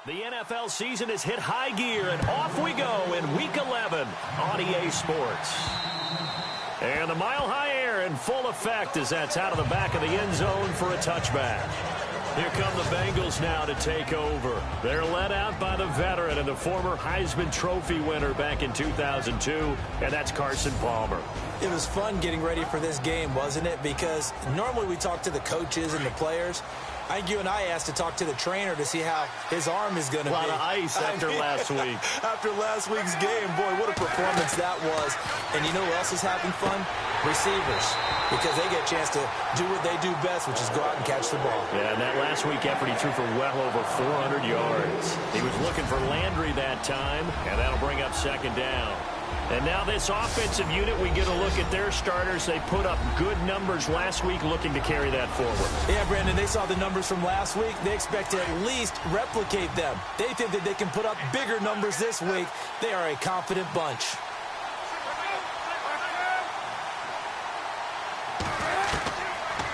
The NFL season has hit high gear, and off we go in Week 11 on EA Sports. And the mile-high air in full effect as that's out of the back of the end zone for a touchback. Here come the Bengals now to take over. They're led out by the veteran and the former Heisman Trophy winner back in 2002, and that's Carson Palmer. It was fun getting ready for this game, wasn't it? Because normally we talk to the coaches and the players. I think you and I asked to talk to the trainer to see how his arm is going to be. A lot of ice after last week. After last week's game, boy, what a performance that was. And you know who else is having fun? Receivers. Because they get a chance to do what they do best, which is go out and catch the ball. Yeah, and that last week effort, he threw for well over 400 yards. He was looking for Landry that time, and that'll bring up second down. And now this offensive unit, we get a look at their starters. They put up good numbers last week, looking to carry that forward. Yeah, Brandon, they saw the numbers from last week. They expect to at least replicate them. They think that they can put up bigger numbers this week. They are a confident bunch.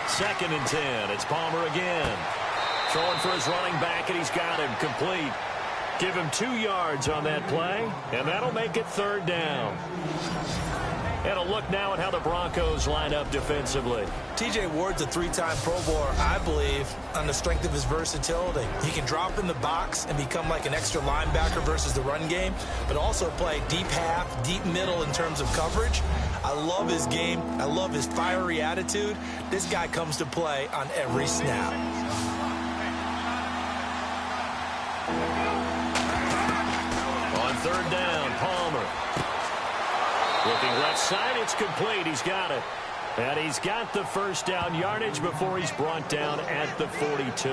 Second and 10. It's Palmer again. Throwing for his running back, and he's got him complete. Give him 2 yards on that play, and that'll make it third down. And a look now at how the Broncos line up defensively. TJ Ward's a 3-time Pro Bowler, I believe, on the strength of his versatility. He can drop in the box and become like an extra linebacker versus the run game, but also play deep half, deep middle in terms of coverage. I love his game. I love his fiery attitude. This guy comes to play on every snap. Third down, Palmer. Looking left side, it's complete. He's got it. And he's got the first down yardage before he's brought down at the 42.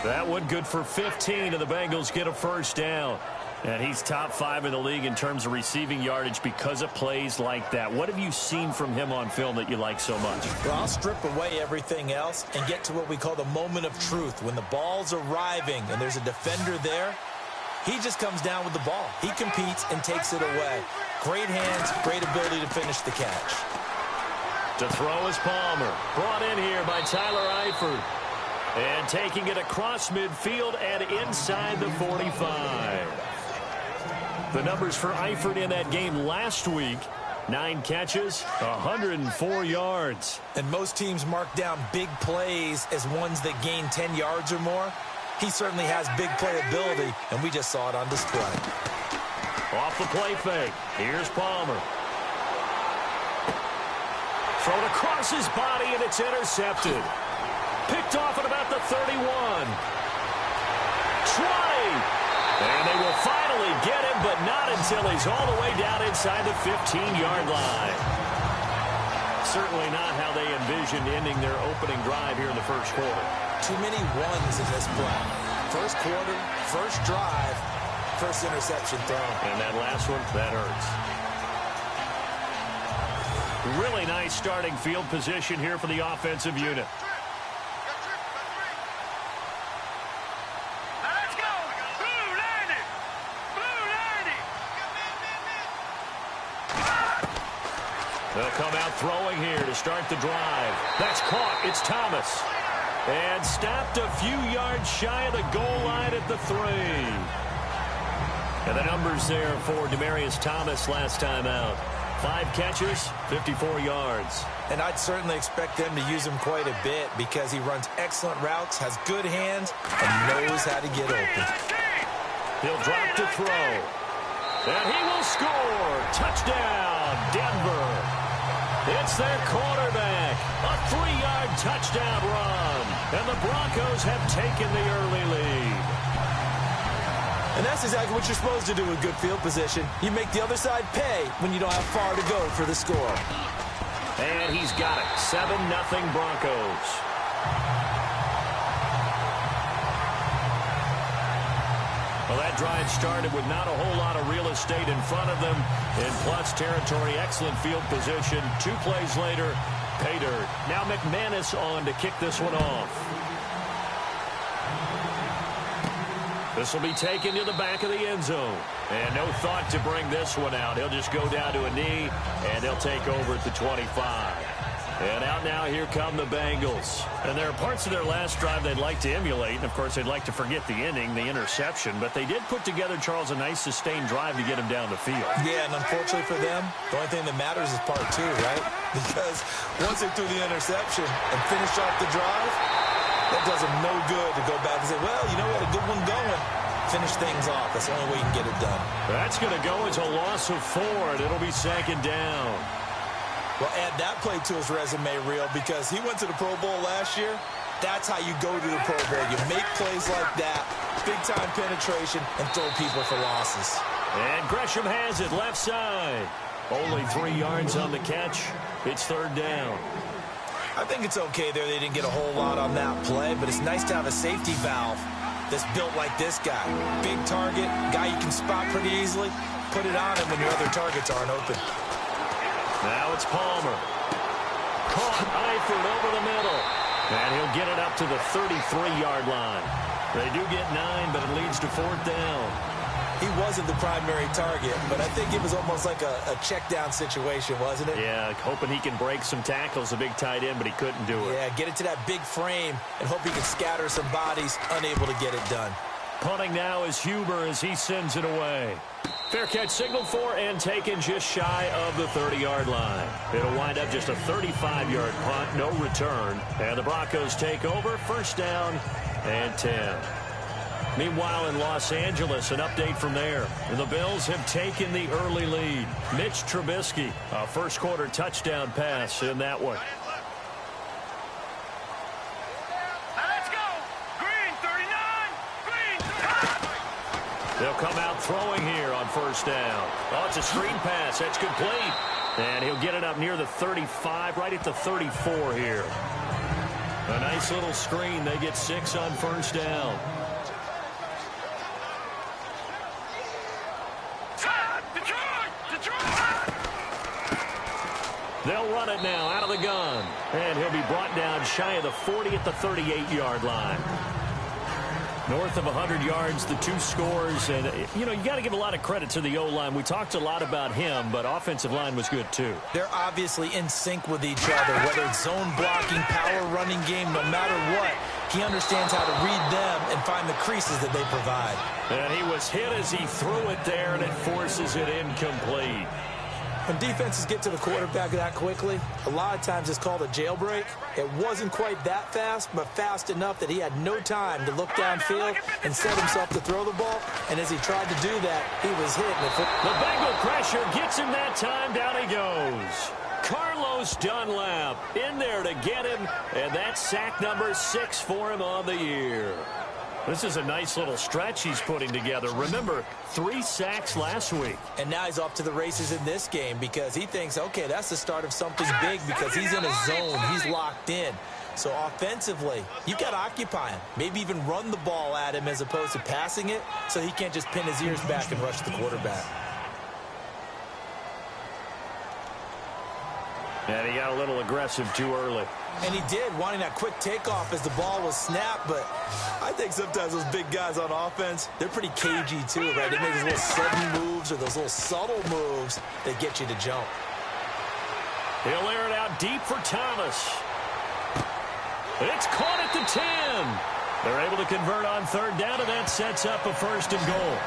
That one good for 15, and the Bengals get a first down. And he's top 5 in the league in terms of receiving yardage because of plays like that. What have you seen from him on film that you like so much? Well, I'll strip away everything else and get to what we call the moment of truth. When the ball's arriving and there's a defender there, he just comes down with the ball. He competes and takes it away. Great hands, great ability to finish the catch. To throw is Palmer. Brought in here by Tyler Eifert. And taking it across midfield and inside the 45. The numbers for Eifert in that game last week: 9 catches, 104 yards. And most teams mark down big plays as ones that gain 10 yards or more. He certainly has big playability, and we just saw it on display. Off the play fake. Here's Palmer. Thrown across his body, and it's intercepted. Picked off at about the 31. 20. And they will finally get him, but not until he's all the way down inside the 15-yard line. Certainly not how they envisioned ending their opening drive here in the first quarter. Too many ones in this play. First quarter, first drive, first interception thrown. And that last one, that hurts. Really nice starting field position here for the offensive unit. Let's go! Blue landing! Blue landing! They'll come out throwing here to start the drive. That's caught. It's Thomas. And stopped a few yards shy of the goal line at the 3. And the numbers there for Demaryius Thomas last time out: 5 catches, 54 yards. And I'd certainly expect them to use him quite a bit because he runs excellent routes, has good hands, and knows how to get open. He'll drop to throw. And he will score. Touchdown, Denver. It's their quarterback. A 3-yard touchdown run. And the Broncos have taken the early lead. And that's exactly what you're supposed to do with good field position. You make the other side pay when you don't have far to go for the score. And he's got it. 7-0 Broncos. Well, that drive started with not a whole lot of real estate in front of them. In plus territory, excellent field position. 2 plays later, pay dirt. Now McManus on to kick this one off. This will be taken to the back of the end zone. And no thought to bring this one out. He'll just go down to a knee, and they'll take over at the 25. And out now, here come the Bengals. And there are parts of their last drive they'd like to emulate. And, of course, they'd like to forget the inning, the interception. But they did put together, Charles, a nice sustained drive to get him down the field. Yeah, and unfortunately for them, the only thing that matters is part two, right? Because once they threw the interception and finished off the drive, that does them no good to go back and say, well, you know, we had a good one going. Finish things off. That's the only way you can get it done. That's going to go as a loss of 4, and it'll be second down. Well, add that play to his resume reel because he went to the Pro Bowl last year. That's how you go to the Pro Bowl. You make plays like that, big-time penetration, and throw people for losses. And Gresham has it left side. Only 3 yards on the catch. It's third down. I think it's okay there. They didn't get a whole lot on that play, but it's nice to have a safety valve that's built like this guy. Big target, guy you can spot pretty easily. Put it on him when your other targets aren't open. Now it's Palmer. Caught Eifert over the middle. And he'll get it up to the 33-yard line. They do get 9, but it leads to fourth down. He wasn't the primary target, but I think it was almost like a check-down situation, wasn't it? Yeah, hoping he can break some tackles, a big tight end, but he couldn't do it. Yeah, get it to that big frame and hope he can scatter some bodies, unable to get it done. Punting now is Huber as he sends it away. Fair catch signaled for and taken just shy of the 30-yard line. It'll wind up just a 35-yard punt, no return. And the Broncos take over, first down and 10. Meanwhile, in Los Angeles, an update from there. The Bills have taken the early lead. Mitch Trubisky, a first-quarter touchdown pass in that one. Let's go. Green 39. Green. They'll come out throwing here on first down. Oh, it's a screen pass. That's complete. And he'll get it up near the 35, right at the 34 here. A nice little screen. They get 6 on first down. They'll run it now out of the gun. And he'll be brought down shy of the 40 at the 38-yard line. North of 100 yards, the 2 scores. And, you know, you got to give a lot of credit to the O-line. We talked a lot about him, but offensive line was good, too. They're obviously in sync with each other, whether it's zone blocking, power running game, no matter what. He understands how to read them and find the creases that they provide. And he was hit as he threw it there, and it forces it incomplete. When defenses get to the quarterback that quickly, a lot of times it's called a jailbreak. It wasn't quite that fast, but fast enough that he had no time to look downfield and set himself to throw the ball. And as he tried to do that, he was hit. The Bengal pressure gets him that time. Down he goes. Carlos Dunlap in there to get him, and that's sack number 6 for him on the year. This is a nice little stretch he's putting together. Remember, 3 sacks last week. And now he's off to the races in this game because he thinks, okay, that's the start of something big because he's in a zone. He's locked in. So offensively, you've got to occupy him. Maybe even run the ball at him as opposed to passing it so he can't just pin his ears back and rush the quarterback. And he got a little aggressive too early. And he did, wanting that quick takeoff as the ball was snapped. But I think sometimes those big guys on offense, they're pretty cagey too, right? They make those little sudden moves or those little subtle moves that get you to jump. He'll air it out deep for Thomas. It's caught at the 10. They're able to convert on third down, and that sets up a first and goal.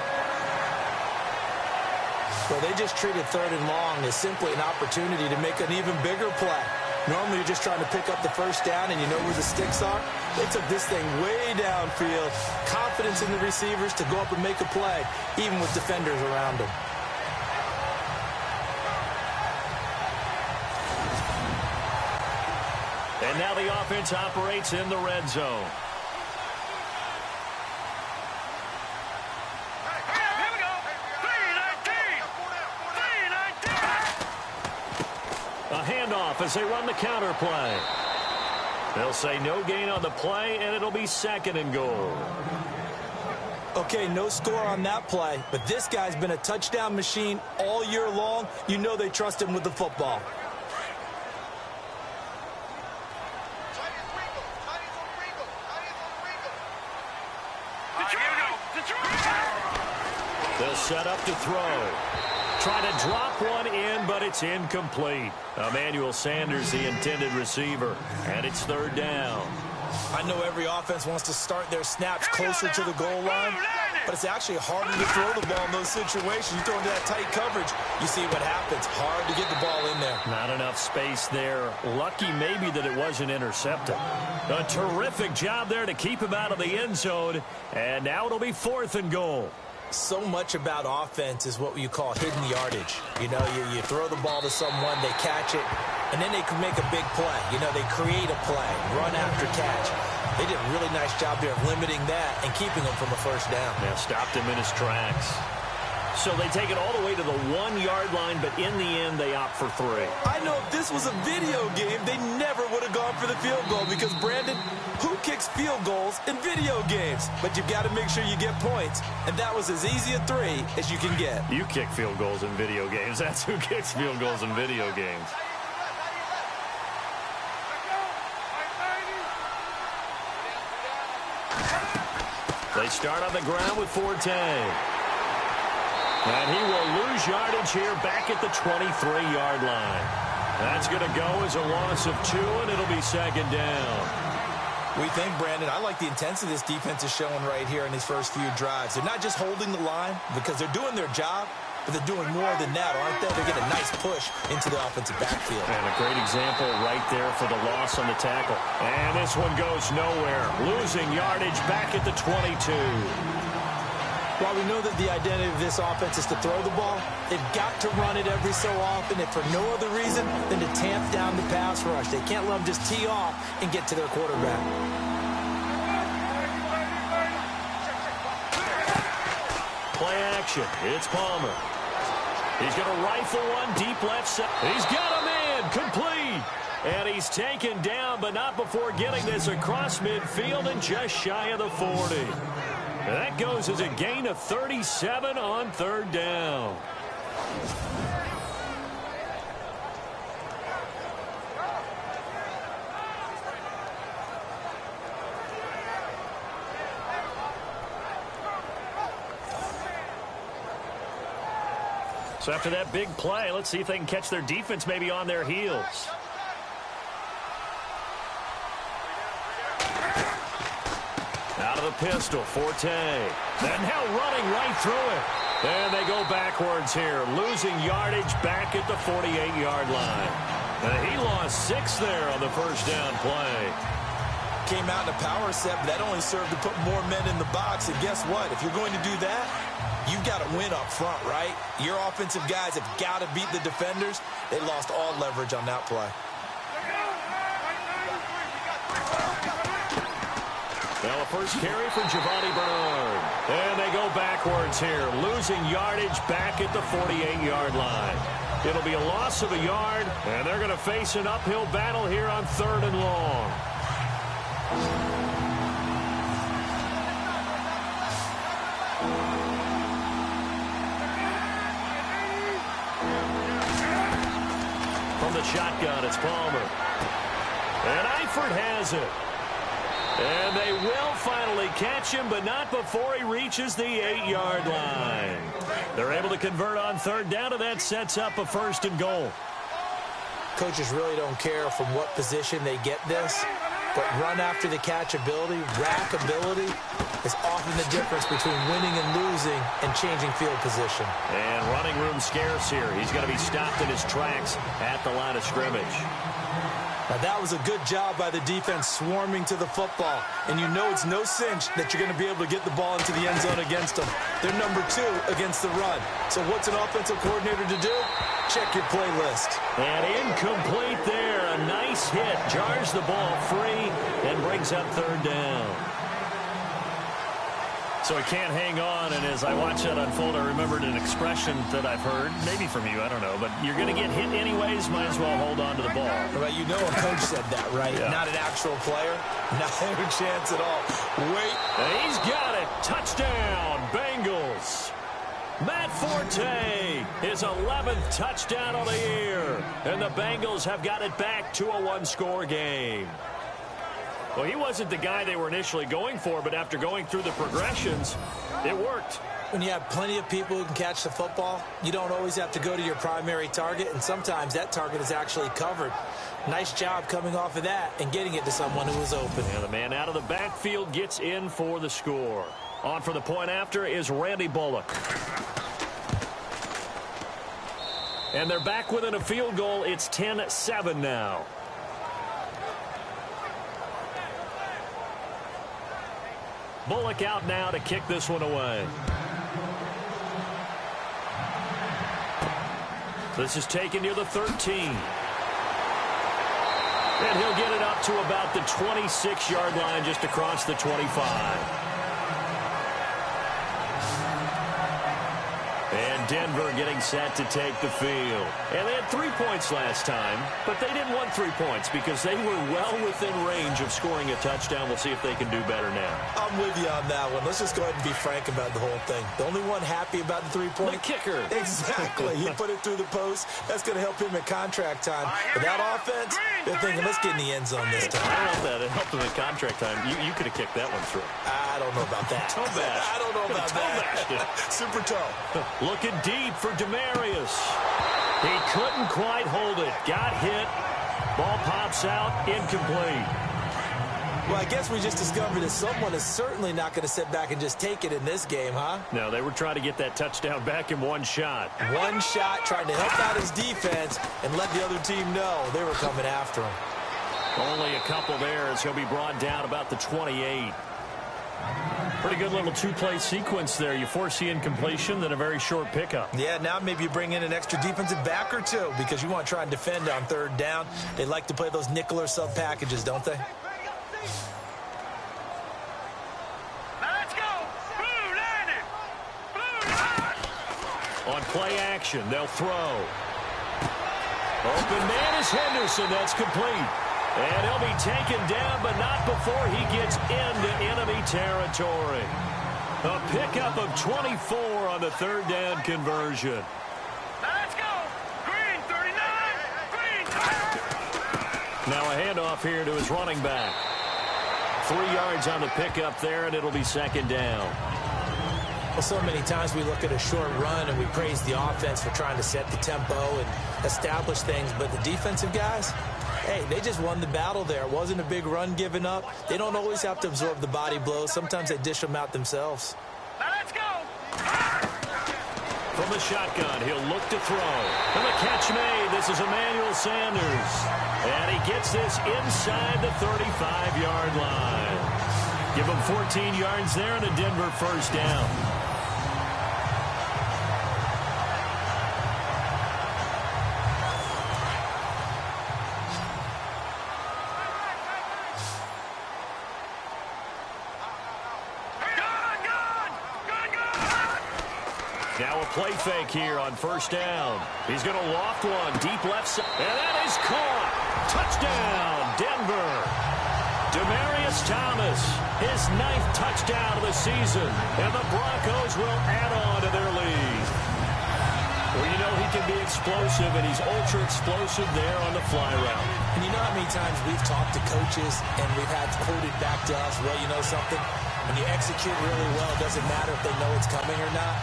Well, they just treated third and long as simply an opportunity to make an even bigger play. Normally, you're just trying to pick up the first down and you know where the sticks are. They took this thing way downfield. Confidence in the receivers to go up and make a play, even with defenders around them. And now the offense operates in the red zone. A handoff as they run the counter play. They'll say no gain on the play, and it'll be second and goal. Okay, no score on that play, but this guy's been a touchdown machine all year long. You know they trust him with the football. They'll set up to throw. Trying to drop one in, but it's incomplete. Emmanuel Sanders, the intended receiver, and it's third down. I know every offense wants to start their snaps closer to the goal line, but it's actually harder to throw the ball in those situations. You throw into that tight coverage, you see what happens. Hard to get the ball in there. Not enough space there. Lucky maybe that it wasn't intercepted. A terrific job there to keep him out of the end zone, and now it'll be 4th and goal. So much about offense is what you call hidden yardage. You know, you throw the ball to someone, they catch it, and then they can make a big play. You know, they create a play, run after catch. They did a really nice job there of limiting that and keeping him from a first down. Yeah, stopped him in his tracks. So they take it all the way to the 1-yard line, but in the end, they opt for 3. I know if this was a video game, they never would have gone for the field goal because, Brandon, who kicks field goals in video games? But you've got to make sure you get points, and that was as easy a 3 as you can get. You kick field goals in video games. That's who kicks field goals in video games. They start on the ground with Forte. And he will lose yardage here back at the 23-yard line. That's going to go as a loss of 2, and it'll be 2nd down. We think, Brandon, I like the intensity this defense is showing right here in these first few drives. They're not just holding the line because they're doing their job, but they're doing more than that, aren't they? They're getting a nice push into the offensive backfield. And a great example right there for the loss on the tackle. And this one goes nowhere. Losing yardage back at the 22. While we know that the identity of this offense is to throw the ball, they've got to run it every so often, and for no other reason than to tamp down the pass rush. They can't let them just tee off and get to their quarterback. Play action. It's Palmer. He's going to rifle one deep left side. He's got a man complete. And he's taken down, but not before getting this across midfield and just shy of the 40. That goes as a gain of 37 on 3rd down. So after that big play, let's see if they can catch their defense maybe on their heels. Out of the pistol, Forte. And now running right through it. And they go backwards here, losing yardage back at the 48-yard line. And he lost 6 there on the first down play. Came out in a power set, but that only served to put more men in the box. And guess what? If you're going to do that, you've got to win up front, right? Your offensive guys have got to beat the defenders. They lost all leverage on that play. Now a first carry for Giovanni Bernard. And they go backwards here, losing yardage back at the 48-yard line. It'll be a loss of a yard, and they're going to face an uphill battle here on 3rd and long. From the shotgun, it's Palmer. And Eifert has it. And they will finally catch him, but not before he reaches the 8-yard line. They're able to convert on 3rd down, and that sets up a 1st and goal. Coaches really don't care from what position they get this, but run after the catch ability, rack ability, is often the difference between winning and losing and changing field position. And running room scarce here. He's going to be stopped in his tracks at the line of scrimmage. Now, that was a good job by the defense swarming to the football. And you know it's no cinch that you're going to be able to get the ball into the end zone against them. They're number 2 against the run. So what's an offensive coordinator to do? Check your playlist. And incomplete there. A nice hit. Jars the ball free and brings up 3rd down. So he can't hang on, and as I watch that unfold, I remembered an expression that I've heard, maybe from you, I don't know, but you're going to get hit anyways, might as well hold on to the ball. Right, you know a coach said that, right? Yeah. Not an actual player. Not a chance at all. Wait. And he's got it. Touchdown, Bengals. Matt Forte, his 11th touchdown of the year. And the Bengals have got it back to a 1-score game. Well, he wasn't the guy they were initially going for, but after going through the progressions, It worked. When you have plenty of people who can catch the football, you don't always have to go to your primary target, and sometimes that target is actually covered. Nice job coming off of that and getting it to someone who was open. And the man out of the backfield gets in for the score. On for the point after is Randy Bullock. And they're back within a field goal. It's 10-7 now. Bullock out now to kick this one away. This is taken near the 13. And he'll get it up to about the 26-yard line, just across the 25. And Denver getting set to take the field. And they had 3 points last time, but they didn't want 3 points because they were well within range of scoring a touchdown. We'll see if they can do better now. I'm with you on that one. Let's just go ahead and be frank about the whole thing. The only one happy about the 3-point? The kicker. Exactly. He put it through the post. That's going to help him at contract time. But that offense, they're thinking, let's get in the end zone this time. I don't know if that helped him at contract time. You could have kicked that one through. I don't know about that. Toe bash. I don't know about that. Super toe. Looking deep for Demarius. He couldn't quite hold it. Got hit. Ball pops out. Incomplete. Well, I guess we just discovered that someone is certainly not going to sit back and just take it in this game, huh? No, they were trying to get that touchdown back in one shot. One shot, trying to help out his defense and let the other team know they were coming after him. Only a couple there as he'll be brought down about the 28. Pretty good little two-play sequence there. You force the incompletion, then a very short pickup. Yeah, now maybe you bring in an extra defensive back or two because you want to try and defend on third down. They like to play those nickel or sub packages, don't they? Let's go. Blue line it. Blue line. On play action, they'll throw. Open man is Henderson. That's complete. And he'll be taken down, but not before he gets into enemy territory. A pickup of 24 on the third down conversion. Let's go. Green 39. Green 30. Now a handoff here to his running back. 3 yards on the pickup there, and it'll be second down. Well, so many times we look at a short run and we praise the offense for trying to set the tempo and establish things, but the defensive guys, hey, they just won the battle there. It wasn't a big run given up. They don't always have to absorb the body blows. Sometimes they dish them out themselves. Let's go. From the shotgun, he'll look to throw. And the catch made. This is Emmanuel Sanders. And he gets this inside the 35-yard line. Give him 14 yards there and a Denver first down. Now a play fake here on first down. He's going to loft one deep left side. And that is caught. Touchdown, Denver. Demarius Thomas, his 9th touchdown of the season. And the Broncos will add on to their lead. Well, you know he can be explosive, and he's ultra-explosive there on the fly route. And you know how many times we've talked to coaches and we've had quoted back to us, well, you know something? When you execute really well, it doesn't matter if they know it's coming or not.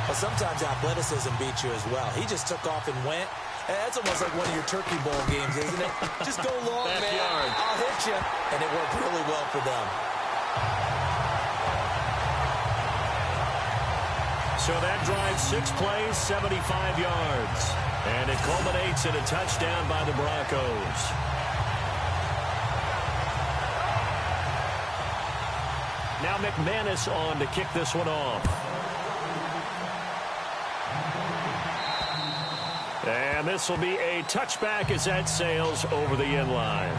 Well, sometimes athleticism beats you as well. He just took off and went. That's almost like one of your Turkey Bowl games, isn't it? Just go long, man. I'll hit you. And it worked really well for them. So that drives 6 plays, 75 yards. And it culminates in a touchdown by the Broncos. Now McManus on to kick this one off. And this will be a touchback as that sails over the end line.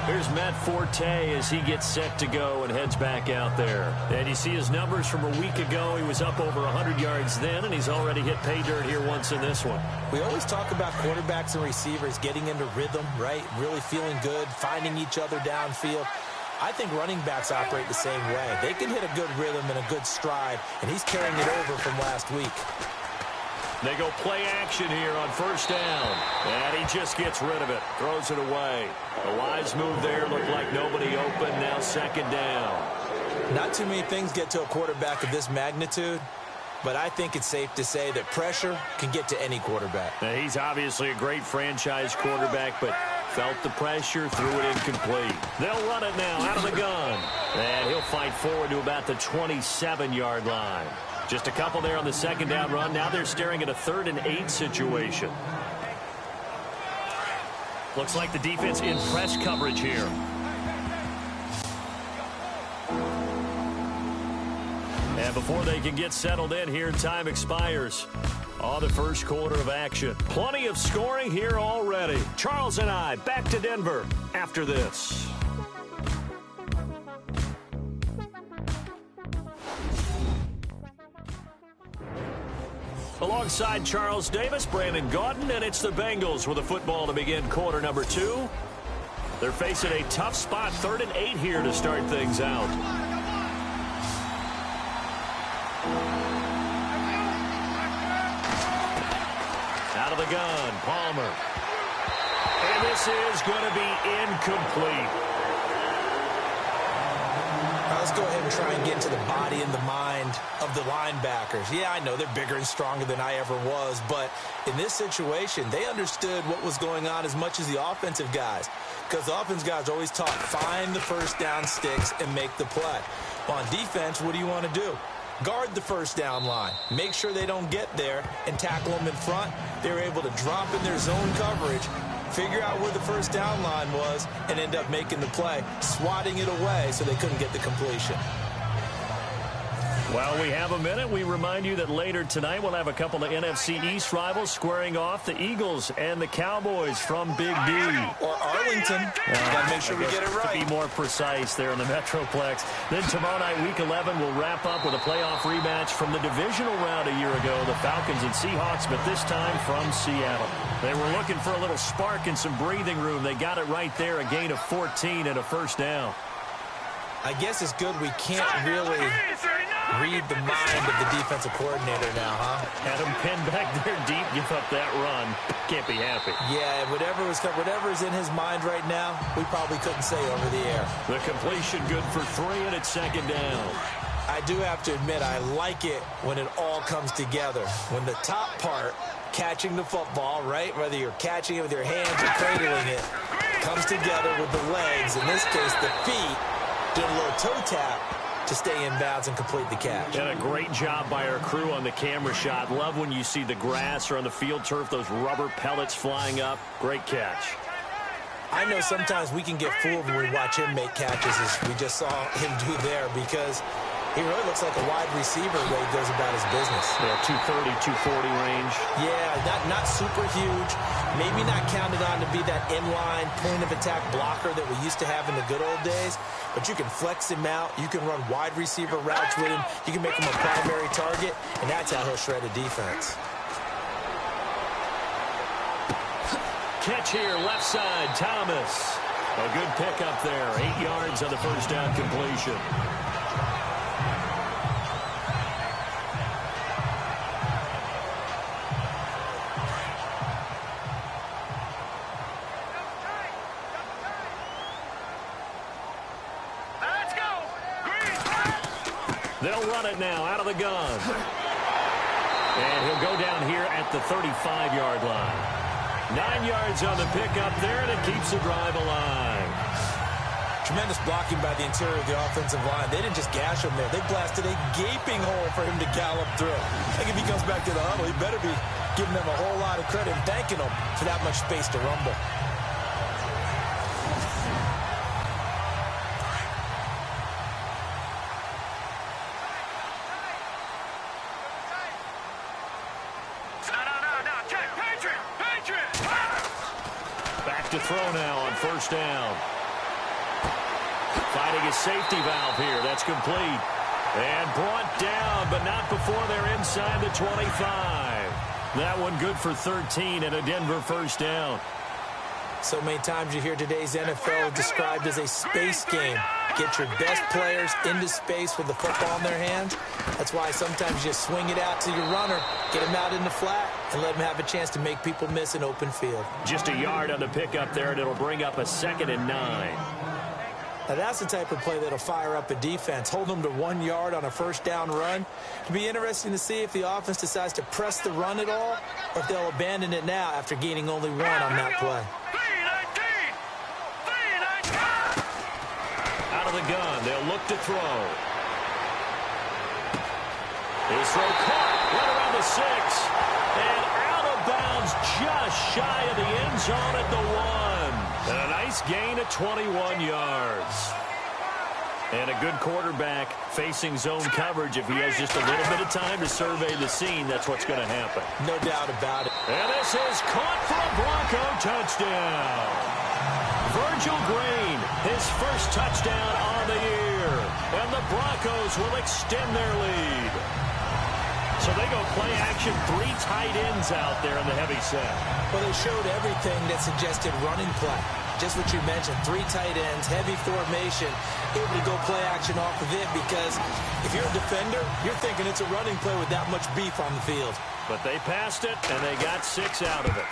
Here's Matt Forte as he gets set to go and heads back out there. And you see his numbers from a week ago. He was up over 100 yards then, and he's already hit pay dirt here once in this one. We always talk about quarterbacks and receivers getting into rhythm, right? Really feeling good, finding each other downfield. I think running backs operate the same way. They can hit a good rhythm and a good stride, and he's carrying it over from last week. They go play action here on first down. And he just gets rid of it. Throws it away. A wise move there. Looked like nobody open. Now second down. Not too many things get to a quarterback of this magnitude, but I think it's safe to say that pressure can get to any quarterback. Now, he's obviously a great franchise quarterback, but felt the pressure, threw it incomplete. They'll run it now out of the gun. And he'll fight forward to about the 27-yard line. Just a couple there on the second down run. Now they're staring at a 3rd and 8 situation. Looks like the defense in press coverage here. And before they can get settled in here, time expires on the first quarter of action. Plenty of scoring here already. Charles and I back to Denver after this. Alongside Charles Davis, Brandon Gaudin, and it's the Bengals with the football to begin quarter number 2. They're facing a tough spot, 3rd and 8 here to start things out. Out of the gun, Palmer. And this is going to be incomplete. Let's go ahead and try and get into the body and the mind of the linebackers. Yeah, I know they're bigger and stronger than I ever was, but in this situation, they understood what was going on as much as the offensive guys, because the offensive guys always taught, find the first down sticks and make the play. Well, on defense, what do you want to do? Guard the first down line. Make sure they don't get there and tackle them in front. They were able to drop in their zone coverage, figure out where the first down line was, and end up making the play, swatting it away so they couldn't get the completion. While we have a minute, we remind you that later tonight we'll have a couple of NFC East rivals squaring off, the Eagles and the Cowboys from Big D. Or Arlington. Got to make sure we get it right. To be more precise there in the Metroplex. Then tomorrow night, Week 11, we'll wrap up with a playoff rematch from the divisional round a year ago, the Falcons and Seahawks, but this time from Seattle. They were looking for a little spark and some breathing room. They got it right there, a gain of 14 and a first down. I guess it's good we can't really read the mind of the defensive coordinator now, huh? Had him pinned back there deep, give up that run. Can't be happy. Yeah, whatever's in his mind right now, we probably couldn't say over the air. The completion good for 3, and it's second down. I do have to admit, I like it when it all comes together. When the top part, catching the football, right, whether you're catching it with your hands or cradling it, comes together with the legs, in this case the feet, doing a little toe tap to stay in bounds and complete the catch. And a great job by our crew on the camera shot. Love when you see the grass or on the field turf, those rubber pellets flying up. Great catch. I know sometimes we can get fooled when we watch him make catches, as we just saw him do there, because he really looks like a wide receiver the way he goes about his business. Yeah, 230, 240 range. Yeah, not super huge. Maybe not counted on to be that inline point-of-attack blocker that we used to have in the good old days. But you can flex him out. You can run wide receiver routes with him. You can make him a primary target, and that's how he'll shred a defense. Catch here, left side, Thomas. A good pickup there. 8 yards on the first down completion. They'll run it now out of the gun. And he'll go down here at the 35-yard line. 9 yards on the pickup there, and it keeps the drive alive. Tremendous blocking by the interior of the offensive line. They didn't just gash him there. They blasted a gaping hole for him to gallop through. I think if he comes back to the huddle, he better be giving them a whole lot of credit and thanking them for that much space to rumble. Back to throw now on first down. Finding his safety valve here. That's complete. And brought down, but not before they're inside the 25. That one good for 13 and a Denver first down. So many times you hear today's NFL described as a space game. Get your best players into space with the football in their hands. That's why sometimes you just swing it out to your runner, get him out in the flat, and let him have a chance to make people miss an open field. Just a yard on the pickup there, and it'll bring up a 2nd and 9. Now, that's the type of play that'll fire up a defense. Hold them to 1 yard on a first down run. It'll be interesting to see if the offense decides to press the run at all or if they'll abandon it now after gaining only 1 on that play. Out of the gun, they'll look to throw. His throw caught right around the 6. And out of bounds just shy of the end zone at the 1. And a nice gain of 21 yards. And a good quarterback facing zone coverage. If he has just a little bit of time to survey the scene, that's what's going to happen. No doubt about it. And this is caught for a Bronco touchdown. Virgil Green, his first touchdown on the year. And the Broncos will extend their lead. So they go play action, 3 tight ends out there in the heavy set. Well, they showed everything that suggested running play. Just what you mentioned, 3 tight ends, heavy formation, able to go play action off of it because if you're a defender, you're thinking it's a running play with that much beef on the field. But they passed it, and they got 6 out of it.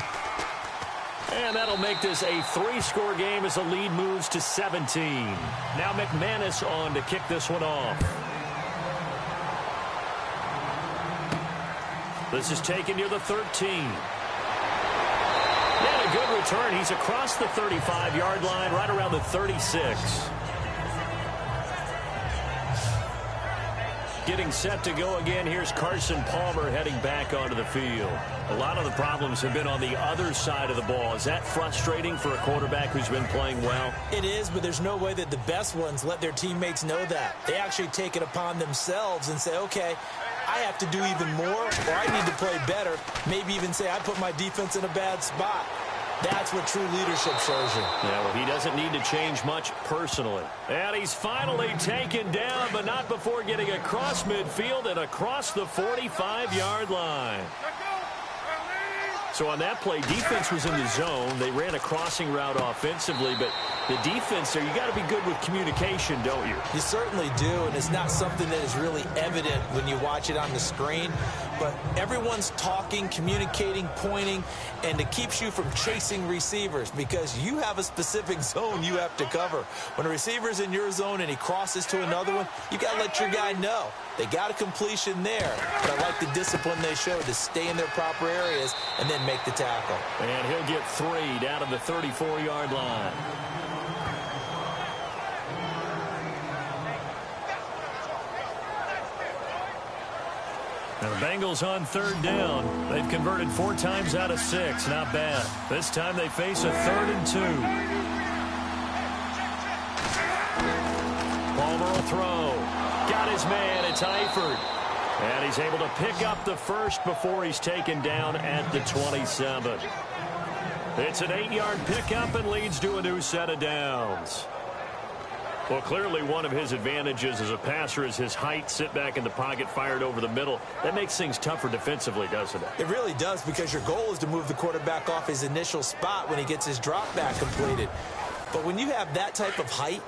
And that'll make this a 3-score game as the lead moves to 17. Now McManus on to kick this one off. This is taken near the 13. And a good return. He's across the 35-yard line, right around the 36. Getting set to go again. Here's Carson Palmer heading back onto the field. A lot of the problems have been on the other side of the ball. Is that frustrating for a quarterback who's been playing well? It is, but there's no way that the best ones let their teammates know that. They actually take it upon themselves and say, okay, I have to do even more, or I need to play better. Maybe even say I put my defense in a bad spot. That's what true leadership shows you. Yeah, well, he doesn't need to change much personally. And he's finally taken down, but not before getting across midfield and across the 45-yard line. So on that play, defense was in the zone. They ran a crossing route offensively, but the defense there, you got to be good with communication, don't you? You certainly do, and it's not something that is really evident when you watch it on the screen. But everyone's talking, communicating, pointing, and it keeps you from chasing receivers because you have a specific zone you have to cover. When a receiver's in your zone and he crosses to another one, you got to let your guy know. They got a completion there, but I like the discipline they showed to stay in their proper areas and then make the tackle. And he'll get 3 down to the 34-yard line. Now the Bengals on 3rd down. They've converted 4 times out of 6. Not bad. This time they face a 3rd and 2. Palmer will throw. Got his man. It's Eifert. And he's able to pick up the first before he's taken down at the 27. It's an 8-yard pickup and leads to a new set of downs. Well, clearly one of his advantages as a passer is his height, sit back in the pocket, fired over the middle. That makes things tougher defensively, doesn't it? It really does because your goal is to move the quarterback off his initial spot when he gets his drop back completed. But when you have that type of height,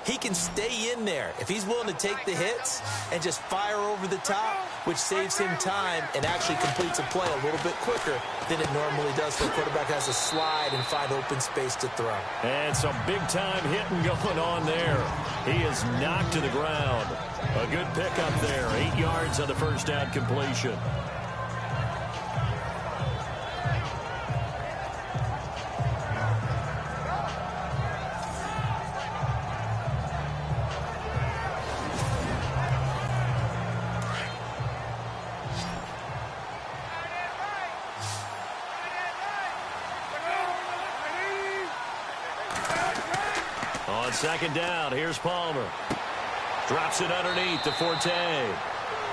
he can stay in there if he's willing to take the hits and just fire over the top, which saves him time and actually completes a play a little bit quicker than it normally does. So the quarterback has to slide and find open space to throw. And some big-time hitting going on there. He is knocked to the ground. A good pickup there. 8 yards on the first down completion. On 2nd down, here's Palmer. Drops it underneath to Forte.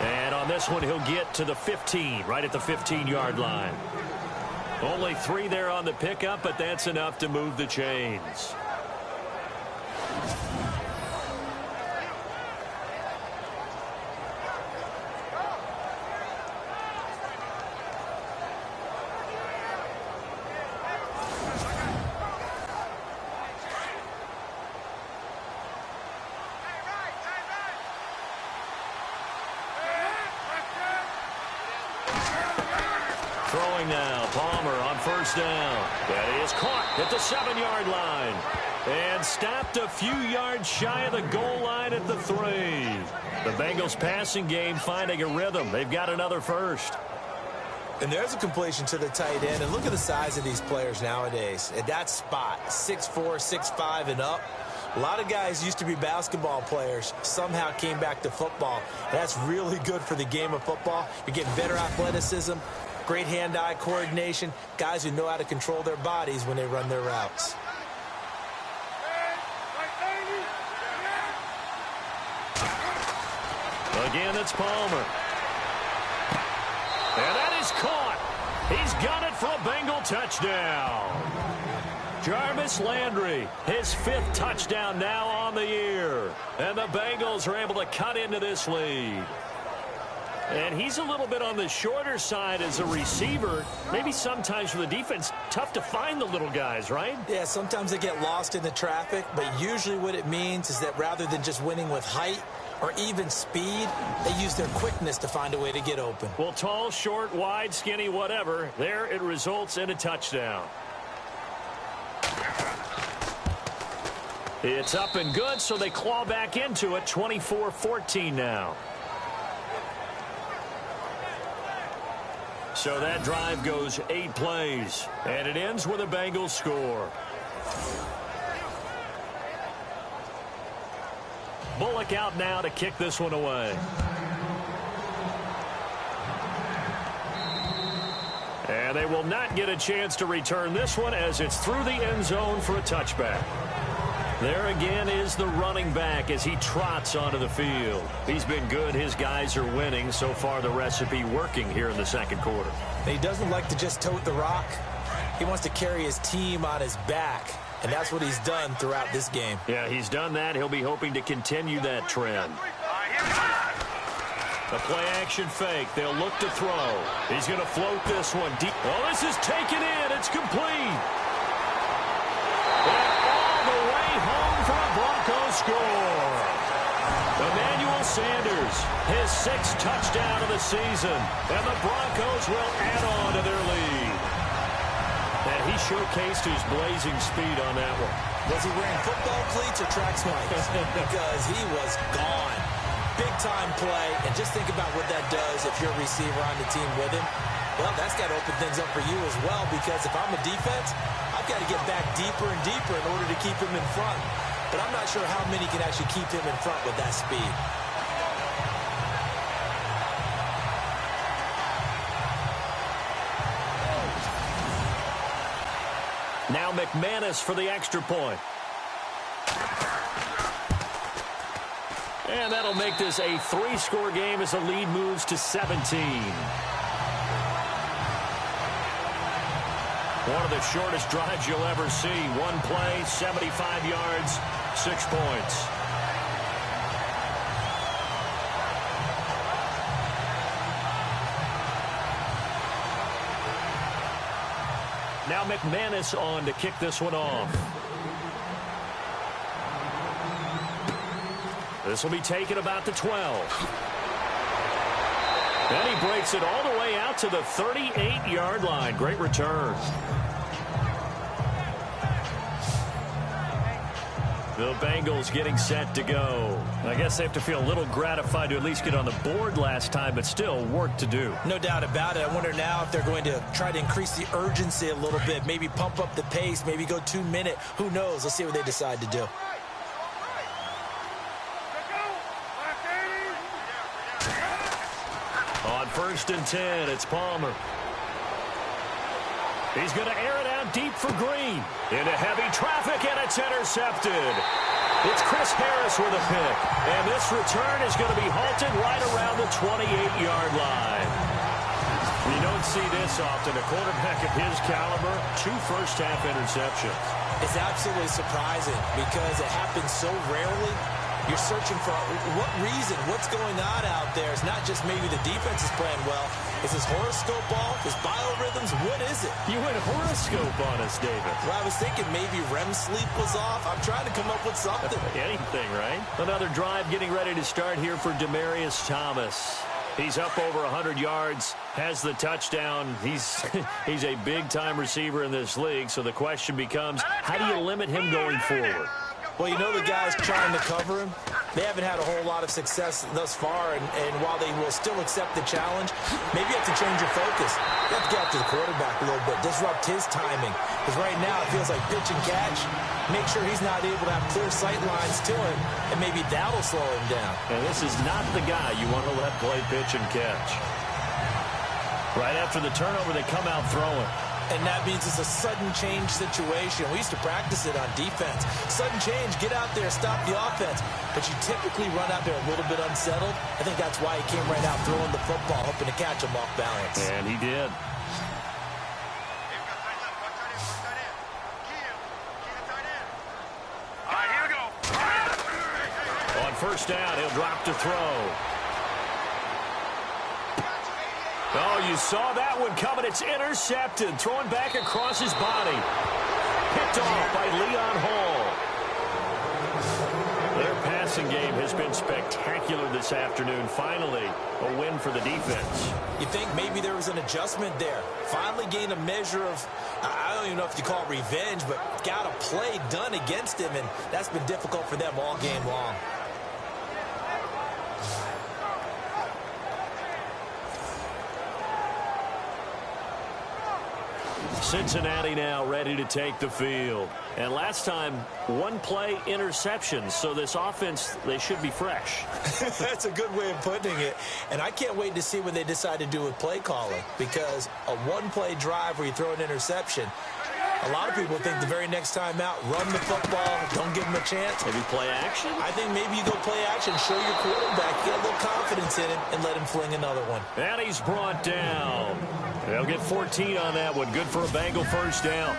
And on this one, he'll get to the 15, right at the 15-yard line. Only 3 there on the pickup, but that's enough to move the chains. Throwing now, Palmer on 1st down. That is caught at the 7-yard line. And stopped a few yards shy of the goal line at the 3. The Bengals passing game finding a rhythm. They've got another first. And there's a completion to the tight end. And look at the size of these players nowadays. At that spot, 6'4", 6'5", and up. A lot of guys used to be basketball players, somehow came back to football. That's really good for the game of football. You're getting better athleticism, great hand-eye coordination, guys who know how to control their bodies when they run their routes. Again, it's Palmer. And that is caught. He's got it for a Bengal touchdown. Jarvis Landry, his 5th touchdown now on the year. And the Bengals are able to cut into this lead. And he's a little bit on the shorter side as a receiver. Maybe sometimes for the defense, tough to find the little guys, right? Yeah, sometimes they get lost in the traffic, but usually what it means is that rather than just winning with height or even speed, they use their quickness to find a way to get open. Well, tall, short, wide, skinny, whatever, there it results in a touchdown. It's up and good, so they claw back into it, 24-14 now. So that drive goes 8 plays, and it ends with a Bengals score. Bullock out now to kick this one away. And they will not get a chance to return this one as it's through the end zone for a touchback. There again is the running back as he trots onto the field. He's been good. His guys are winning. So far, the recipe working here in the second quarter. He doesn't like to just tote the rock. He wants to carry his team on his back, and that's what he's done throughout this game. Yeah, he's done that. He'll be hoping to continue that trend. The play-action fake. They'll look to throw. He's going to float this one deep. Oh, this is taken in. It's complete. And all the way home for a Broncos score. Emmanuel Sanders, his 6th touchdown of the season. And the Broncos will add on to their lead. And he showcased his blazing speed on that one. Was he wearing football cleats or track spikes? Because he was gone. Big-time play, and just think about what that does if you're a receiver on the team with him. Well, that's got to open things up for you as well, because if I'm a defense, I've got to get back deeper and deeper in order to keep him in front. But I'm not sure how many can actually keep him in front with that speed. Now McManus for the extra point. And that'll make this a 3-score game as the lead moves to 17. One of the shortest drives you'll ever see. One play, 75 yards, 6 points. Now McManus on to kick this one off. This will be taken about the 12. And he breaks it all the way out to the 38-yard line. Great return. The Bengals getting set to go. I guess they have to feel a little gratified to at least get on the board last time, but still work to do. No doubt about it. I wonder now if they're going to try to increase the urgency a little bit, maybe pump up the pace, maybe go 2-minute. Who knows? Let's see what they decide to do. On 1st and 10, it's Palmer. He's going to air it out deep for Green. Into heavy traffic, and it's intercepted. It's Chris Harris with a pick. And this return is going to be halted right around the 28-yard line. You don't see this often. A quarterback of his caliber, 2 first-half interceptions. It's absolutely surprising because it happens so rarely. You're searching for what reason, what's going on out there. It's not just maybe the defense is playing well. Is his horoscope off? His biorhythms? What is it? You went horoscope on us, David. Well, I was thinking maybe REM sleep was off. I'm trying to come up with something. Anything, right? Another drive getting ready to start here for Demaryius Thomas. He's up over 100 yards, has the touchdown. He's a big-time receiver in this league, so the question becomes, how do you limit him going forward? Well, you know the guys trying to cover him. They haven't had a whole lot of success thus far, and while they will still accept the challenge, maybe you have to change your focus. You have to get up to the quarterback a little bit, disrupt his timing. Because right now it feels like pitch and catch. Make sure he's not able to have clear sight lines to him, and maybe that'll slow him down. And this is not the guy you want to let play pitch and catch. Right after the turnover, they come out throwing. And that means it's a sudden change situation. We used to practice it on defense. Sudden change, get out there, stop the offense. But you typically run out there a little bit unsettled. I think that's why he came right out throwing the football, hoping to catch him off balance. And he did. All right, here we go. On first down, he'll drop to throw. Oh, you saw that one coming. It's intercepted. Thrown back across his body. Picked off by Leon Hall. Their passing game has been spectacular this afternoon. Finally, a win for the defense. You think maybe there was an adjustment there. Finally gained a measure of, I don't even know if you call it revenge, but got a play done against him, and that's been difficult for them all game long. Cincinnati now ready to take the field. And last time, one play interception. So this offense, they should be fresh. That's a good way of putting it. And I can't wait to see what they decide to do with play calling. Because a one-play drive where you throw an interception, a lot of people think the very next time out, run the football, don't give them a chance. Maybe play action? I think maybe you go play action, show your quarterback, get a little confidence in him, and let him fling another one. And he's brought down. They'll get 14 on that one. Good for a Bengal first down.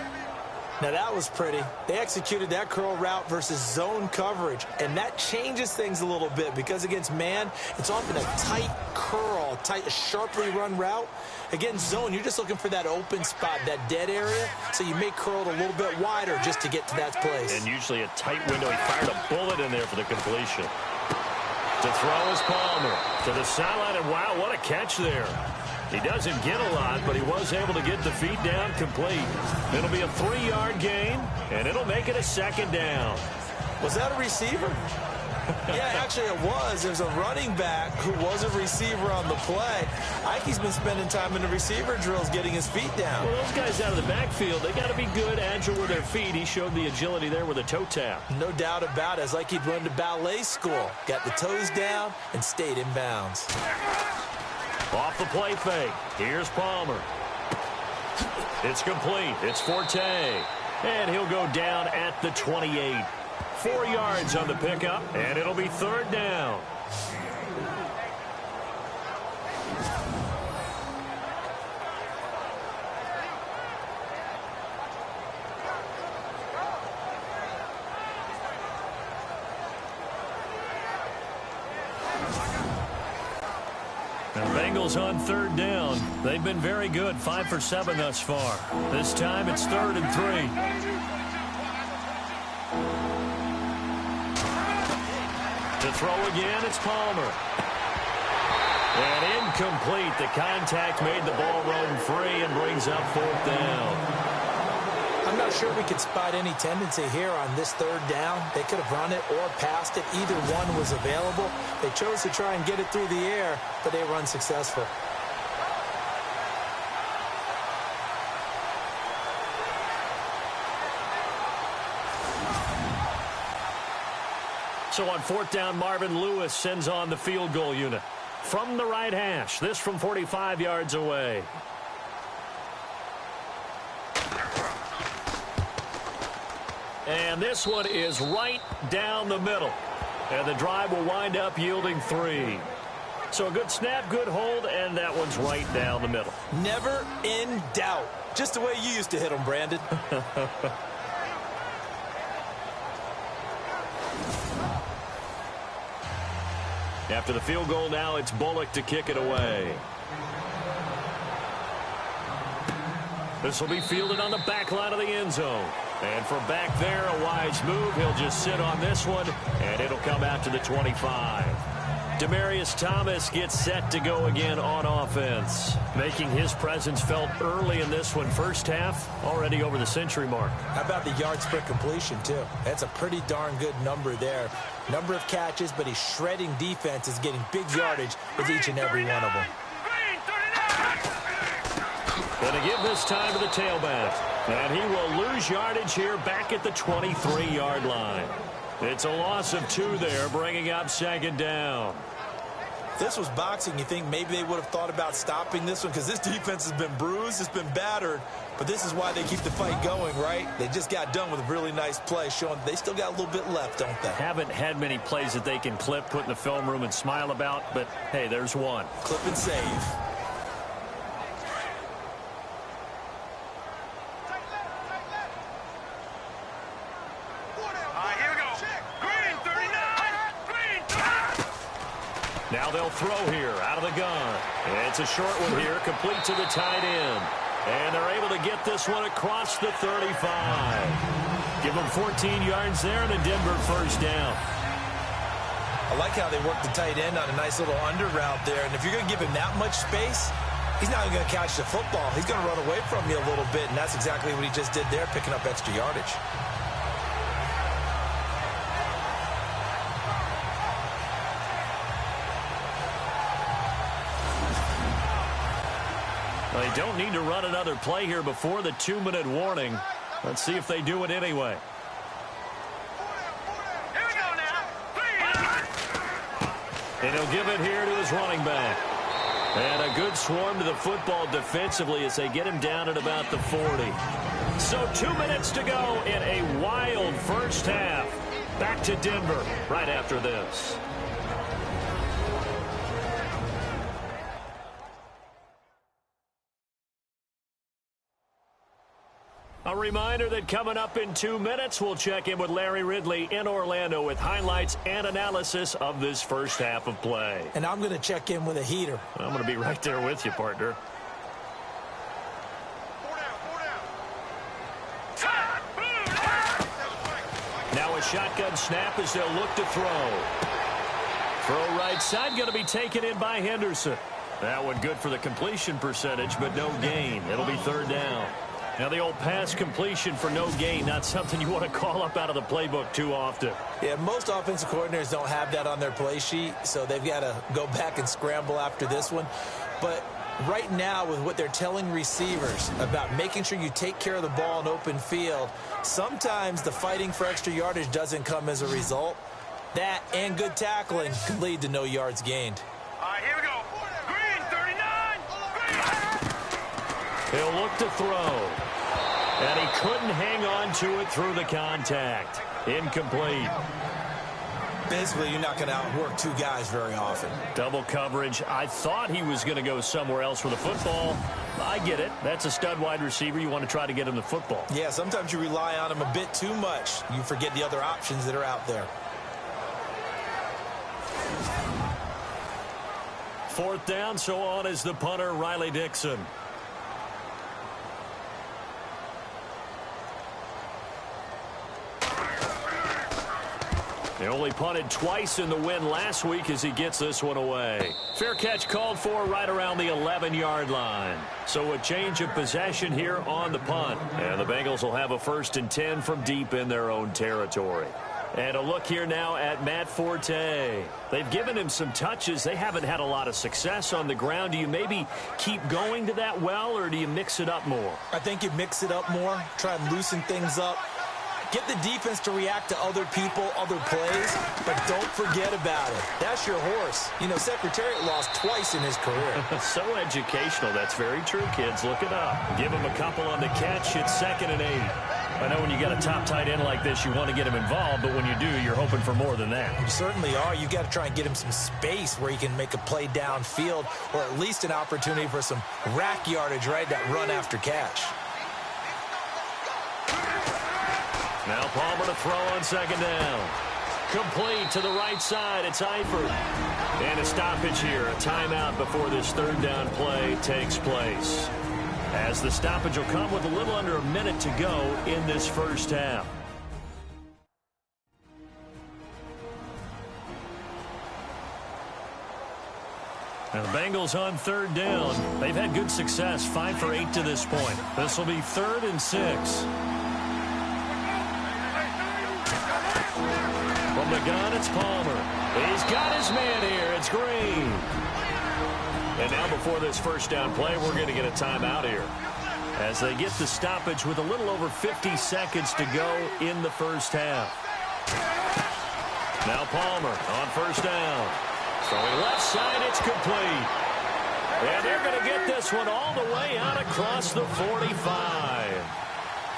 Now, that was pretty. They executed that curl route versus zone coverage, and that changes things a little bit because against man, it's often a tight curl, tight, sharply run route. Against zone, you're just looking for that open spot, that dead area, so you may curl it a little bit wider just to get to that place. And usually a tight window. He fired a bullet in there for the completion. To throw is Palmer. To the sideline, and wow, what a catch there. He doesn't get a lot, but he was able to get the feet down complete. It'll be a 3-yard gain, and it'll make it a second down. Was that a receiver? Yeah, actually it was. There's a running back who was a receiver on the play. Ike's been spending time in the receiver drills getting his feet down. Well, those guys out of the backfield, they got to be good, agile with their feet. He showed the agility there with a toe tap. No doubt about it. It's like he'd run to ballet school. Got the toes down and stayed in bounds. Off the play fake. Here's Palmer. It's complete. It's Forte. And he'll go down at the 28. 4 yards on the pickup, and it'll be third down. And Bengals on third down. They've been very good, 5 for 7 thus far. This time it's 3rd and 3. To throw again, it's Palmer. And incomplete. The contact made the ball roam free and brings up 4th down. I'm not sure we could spot any tendency here on this 3rd down. They could have run it or passed it. Either one was available. They chose to try and get it through the air, but they were unsuccessful. So on 4th down, Marvin Lewis sends on the field goal unit. From the right hash, this from 45 yards away. And this one is right down the middle. And the drive will wind up yielding 3. So a good snap, good hold, and that one's right down the middle. Never in doubt. Just the way you used to hit them, Brandon. After the field goal now, it's Bullock to kick it away. This will be fielded on the back line of the end zone. And from back there, a wise move. He'll just sit on this one, and it'll come out to the 25. Demaryius Thomas gets set to go again on offense, making his presence felt early in this one. First half, already over the century mark. How about the yards per completion, too? That's a pretty darn good number there. Number of catches, but he's shredding defenses, getting big yardage with each and every one of them. Going to give this time to the tailback. And he will lose yardage here back at the 23-yard line. It's a loss of 2 there, bringing up second down. If this was boxing, you think maybe they would have thought about stopping this one, because this defense has been bruised, it's been battered, but this is why they keep the fight going, right? They just got done with a really nice play, showing they still got a little bit left, don't they? Haven't had many plays that they can clip, put in the film room, and smile about, but hey, there's one. Clip and save. Now they'll throw here out of the gun. It's a short one here, complete to the tight end. And they're able to get this one across the 35. Give them 14 yards there and a Denver first down. I like how they work the tight end on a nice little under route there. And if you're going to give him that much space, he's not going to catch the football. He's going to run away from you a little bit, and that's exactly what he just did there, picking up extra yardage. They don't need to run another play here before the 2-minute warning. Let's see if they do it anyway. Here we go now. And he'll give it here to his running back. And a good swarm to the football defensively as they get him down at about the 40. So 2 minutes to go in a wild first half. Back to Denver right after this. A reminder that coming up in 2 minutes, we'll check in with Larry Ridley in Orlando with highlights and analysis of this first half of play. And I'm going to check in with a heater. I'm going to be right there with you, partner. Now a shotgun snap as they'll look to throw. Throw right side, going to be taken in by Henderson. That one good for the completion percentage, but no gain. It'll be third down. Now the old pass completion for no gain, not something you want to call up out of the playbook too often. Yeah, most offensive coordinators don't have that on their play sheet, so they've got to go back and scramble after this one. But right now, with what they're telling receivers about making sure you take care of the ball in open field, sometimes the fighting for extra yardage doesn't come as a result. That and good tackling can lead to no yards gained. All right, here we go. Green, 39. Green. He'll look to throw. And he couldn't hang on to it through the contact. Incomplete. Basically, you're not going to outwork 2 guys very often. Double coverage. I thought he was going to go somewhere else for the football. I get it. That's a stud wide receiver. You want to try to get him the football. Yeah, sometimes you rely on him a bit too much. You forget the other options that are out there. Fourth down, so on is the punter, Riley Dixon. They only punted twice in the win last week as he gets this one away. Fair catch called for right around the 11-yard line. So a change of possession here on the punt. And the Bengals will have a 1st and 10 from deep in their own territory. And a look here now at Matt Forte. They've given him some touches. They haven't had a lot of success on the ground. Do you maybe keep going to that well, or do you mix it up more? I think you mix it up more, try and loosen things up. Get the defense to react to other people, other plays, but don't forget about it. That's your horse. You know, Secretariat lost twice in his career. So educational. That's very true, kids. Look it up. Give him a couple on the catch. It's 2nd and 8. I know when you got a top tight end like this, you want to get him involved, but when you do, you're hoping for more than that. You certainly are. You've got to try and get him some space where he can make a play downfield, or at least an opportunity for some rack yardage, right? That run after catch. Now Palmer to throw on 2nd down. Complete to the right side. It's Eifert. And a stoppage here. A timeout before this 3rd down play takes place. As the stoppage will come with a little under a minute to go in this first half. And the Bengals on third down. They've had good success, 5 for 8 to this point. This will be 3rd and 6. From the gun, it's Palmer. He's got his man here. It's Green. And now before this first down play, we're going to get a timeout here, as they get the stoppage with a little over 50 seconds to go in the first half. Now Palmer on first down. Throwing left side, it's complete. And they're going to get this one all the way out across the 45.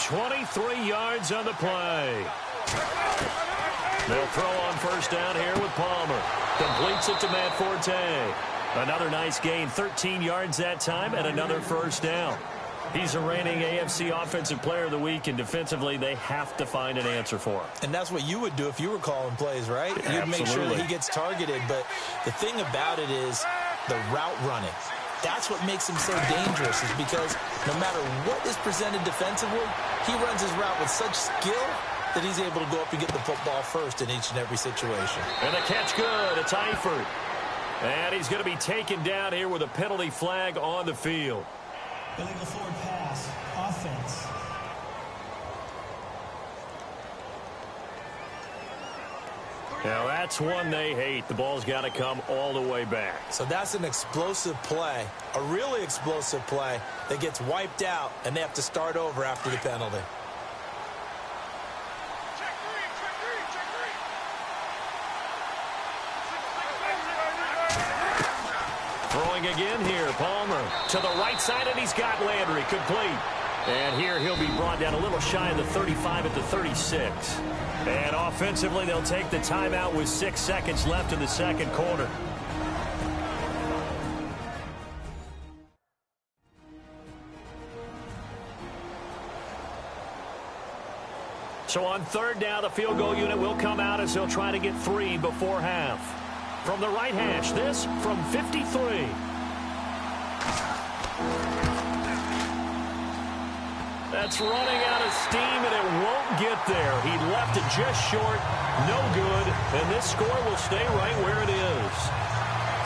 23 yards on the play. They'll throw on first down here with Palmer. Completes it to Matt Forte. Another nice gain, 13 yards that time, and another first down. He's a reigning AFC Offensive Player of the Week, and defensively, they have to find an answer for him. And that's what you would do if you were calling plays, right? Yeah, you'd make sure that he gets targeted. But the thing about it is the route running. That's what makes him so dangerous, is because no matter what is presented defensively, he runs his route with such skill that he's able to go up and get the football first in each and every situation. And the catch good. It's Eifert. And he's going to be taken down here with a penalty flag on the field. Illegal forward pass, offense. Now that's one they hate. The ball's got to come all the way back. So that's an explosive play, a really explosive play that gets wiped out, and they have to start over after the penalty. Throwing again here, Palmer to the right side, and he's got Landry complete. And here he'll be brought down a little shy of the 35 at the 36. And offensively, they'll take the timeout with 6 seconds left in the second quarter. So on third down, the field goal unit will come out as they'll try to get 3 before half. From the right hash, this from 53. That's running out of steam, and it won't get there. He left it just short, no good, and this score will stay right where it is.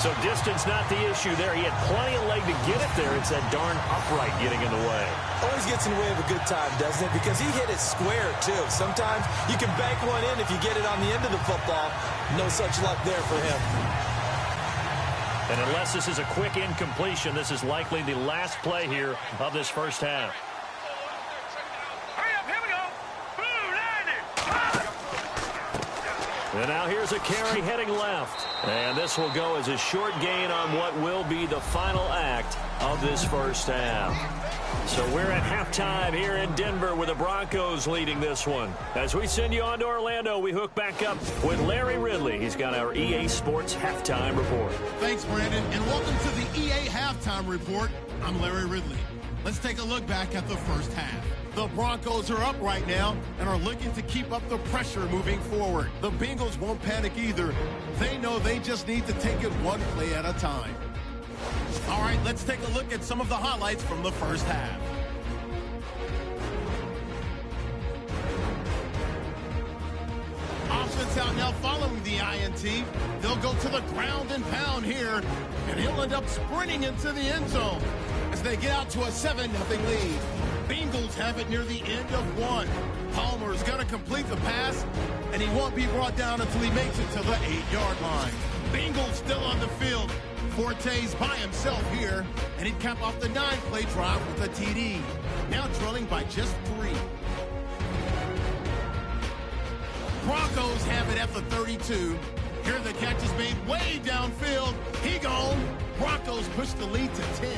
So distance not the issue there. He had plenty of leg to get it there. It's that darn upright getting in the way. Always gets in the way of a good time, doesn't it? Because he hit it square, too. Sometimes you can bank one in if you get it on the end of the football. No such luck there for him. And unless this is a quick incompletion, this is likely the last play here of this first half. And now here's a carry heading left. And this will go as a short gain on what will be the final act of this first half. So we're at halftime here in Denver with the Broncos leading this one. As we send you on to Orlando, we hook back up with Larry Ridley. He's got our EA Sports Halftime Report. Thanks, Brandon, and welcome to the EA Halftime Report. I'm Larry Ridley. Let's take a look back at the first half. The Broncos are up right now and are looking to keep up the pressure moving forward. The Bengals won't panic either. They know they just need to take it one play at a time. All right, let's take a look at some of the highlights from the first half. Offense out now following the INT. They'll go to the ground and pound here, and he'll end up sprinting into the end zone as they get out to a 7-0 lead. Bengals have it near the end of one. Palmer's going to complete the pass, and he won't be brought down until he makes it to the 8-yard line. Bengals still on the field. Forte's by himself here, and he'd cap off the 9-play drive with a TD. Now trailing by just 3. Broncos have it at the 32. Here the catch is made way downfield. He gone. Broncos push the lead to 10.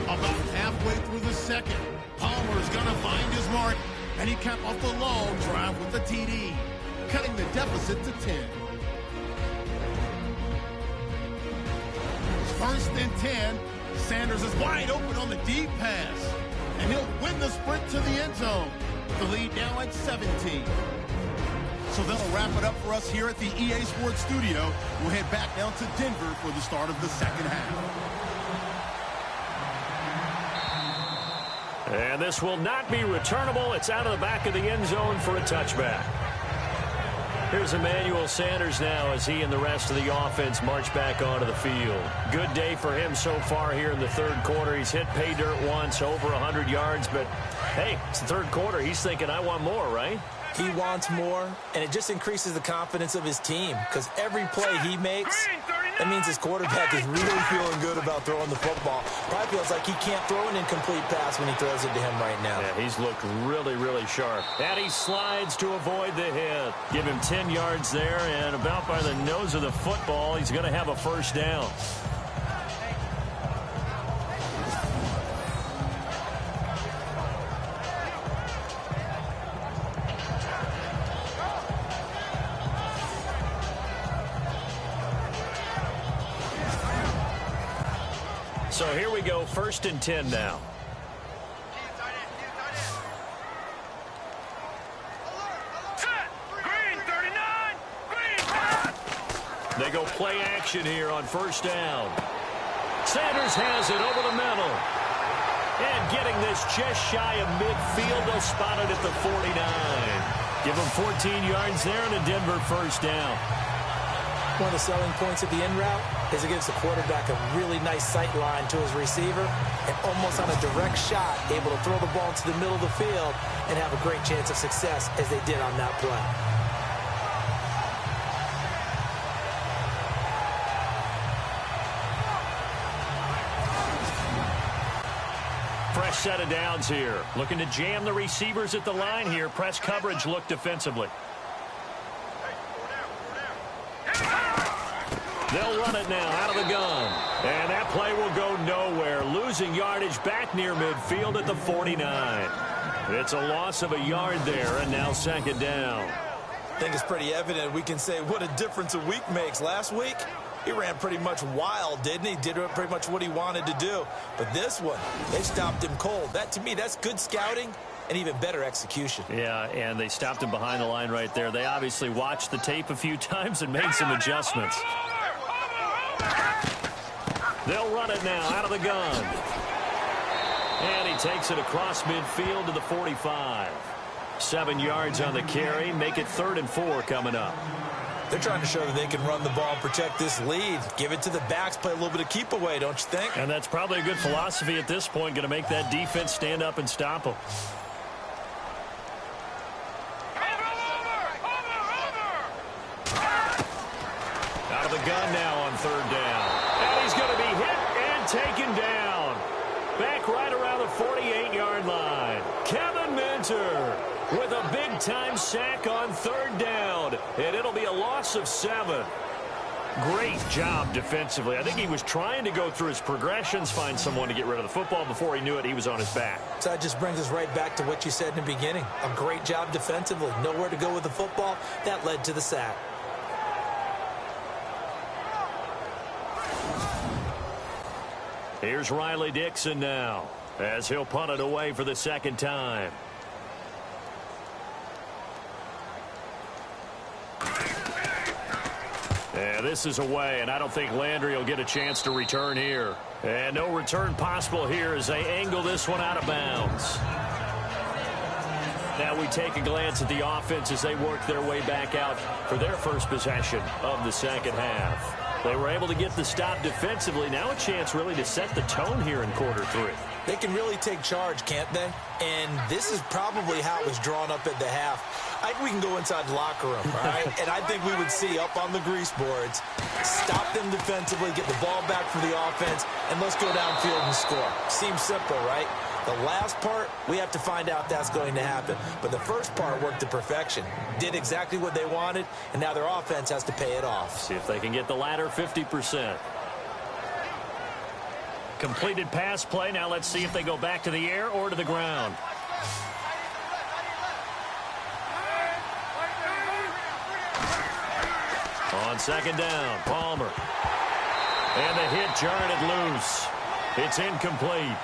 About halfway through the second, Palmer's going to find his mark, and he capped off the long drive with the TD, cutting the deficit to 10. First and 10, Sanders is wide open on the deep pass, and he'll win the sprint to the end zone. The lead now at 17. So that'll wrap it up for us here at the EA Sports Studio. We'll head back down to Denver for the start of the second half. And this will not be returnable. It's out of the back of the end zone for a touchback. Here's Emmanuel Sanders now as he and the rest of the offense march back onto the field. Good day for him so far here in the third quarter. He's hit pay dirt once, over 100 yards, but hey, it's the third quarter. He's thinking, I want more, right? He wants more, and it just increases the confidence of his team because every play he makes, that means his quarterback is really feeling good about throwing the football. Probably feels like he can't throw an incomplete pass when he throws it to him right now. Yeah, he's looked really, really sharp. And he slides to avoid the hit. Give him 10 yards there, and about by the nose of the football, he's going to have a first down. So here we go, 1st and 10 now. They go play action here on 1st down. Sanders has it over the middle. And getting this just shy of midfield, they'll spot it at the 49. Give them 14 yards there and a Denver 1st down. One of the selling points of the in route is it gives the quarterback a really nice sight line to his receiver and almost on a direct shot able to throw the ball to the middle of the field and have a great chance of success as they did on that play. Fresh set of downs here. Looking to jam the receivers at the line here. Press coverage look defensively. They'll run it now out of the gun. And that play will go nowhere. Losing yardage back near midfield at the 49. It's a loss of a yard there, and now 2nd down. I think it's pretty evident we can say what a difference a week makes. Last week, he ran pretty much wild, didn't he? Did pretty much what he wanted to do. But this one, they stopped him cold. That, to me, that's good scouting and even better execution. Yeah, and they stopped him behind the line right there. They obviously watched the tape a few times and made some adjustments. They'll run it now out of the gun. And he takes it across midfield to the 45. 7 yards on the carry. Make it 3rd and 4 coming up. They're trying to show that they can run the ball and protect this lead. Give it to the backs, play a little bit of keep away, don't you think? And that's probably a good philosophy at this point. Going to make that defense stand up and stop them. Out of the gun now on 3rd down. And he's going to be hit and taken down. Back right around the 48-yard line. Kevin Minter with a big-time sack on 3rd down. And it'll be a loss of 7. Great job defensively. I think he was trying to go through his progressions, find someone to get rid of the football. Before he knew it, he was on his back. So that just brings us right back to what you said in the beginning. A great job defensively. Nowhere to go with the football. That led to the sack. Here's Riley Dixon now as he'll punt it away for the 2nd time. Yeah, this is away, and I don't think Landry will get a chance to return here. And no return possible here as they angle this one out of bounds. Now we take a glance at the offense as they work their way back out for their first possession of the 2nd half. They were able to get the stop defensively. Now a chance really to set the tone here in quarter 3. They can really take charge, can't they? And this is probably how it was drawn up at the half. I think we can go inside the locker room, all right? And I think we would see up on the grease boards, stop them defensively, get the ball back for the offense, and let's go downfield and score. Seems simple, right? The last part, we have to find out that's going to happen. But the first part worked to perfection. Did exactly what they wanted, and now their offense has to pay it off. See if they can get the latter 50%. Completed pass play. Now let's see if they go back to the air or to the ground. On 2nd down, Palmer. And the hit jarred it loose. It's incomplete.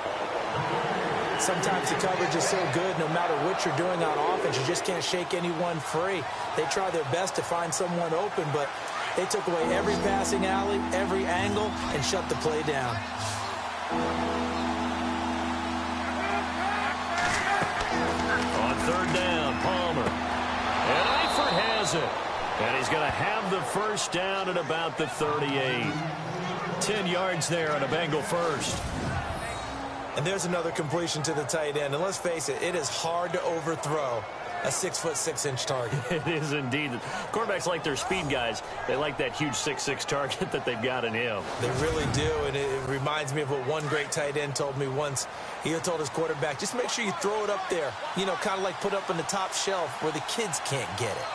Sometimes the coverage is so good, no matter what you're doing on offense, you just can't shake anyone free. They try their best to find someone open, but they took away every passing alley, every angle, and shut the play down. On 3rd down, Palmer. And Eifert has it. And he's going to have the first down at about the 38. 10 yards there on a Bengal first. And there's another completion to the tight end. And let's face it, it is hard to overthrow a 6'6" target. It is indeed. Quarterbacks like their speed guys. They like that huge 6'6" target that they've got in him. They really do, and it reminds me of what one great tight end told me once. He told his quarterback, just make sure you throw it up there. You know, kind of like put up on the top shelf where the kids can't get it.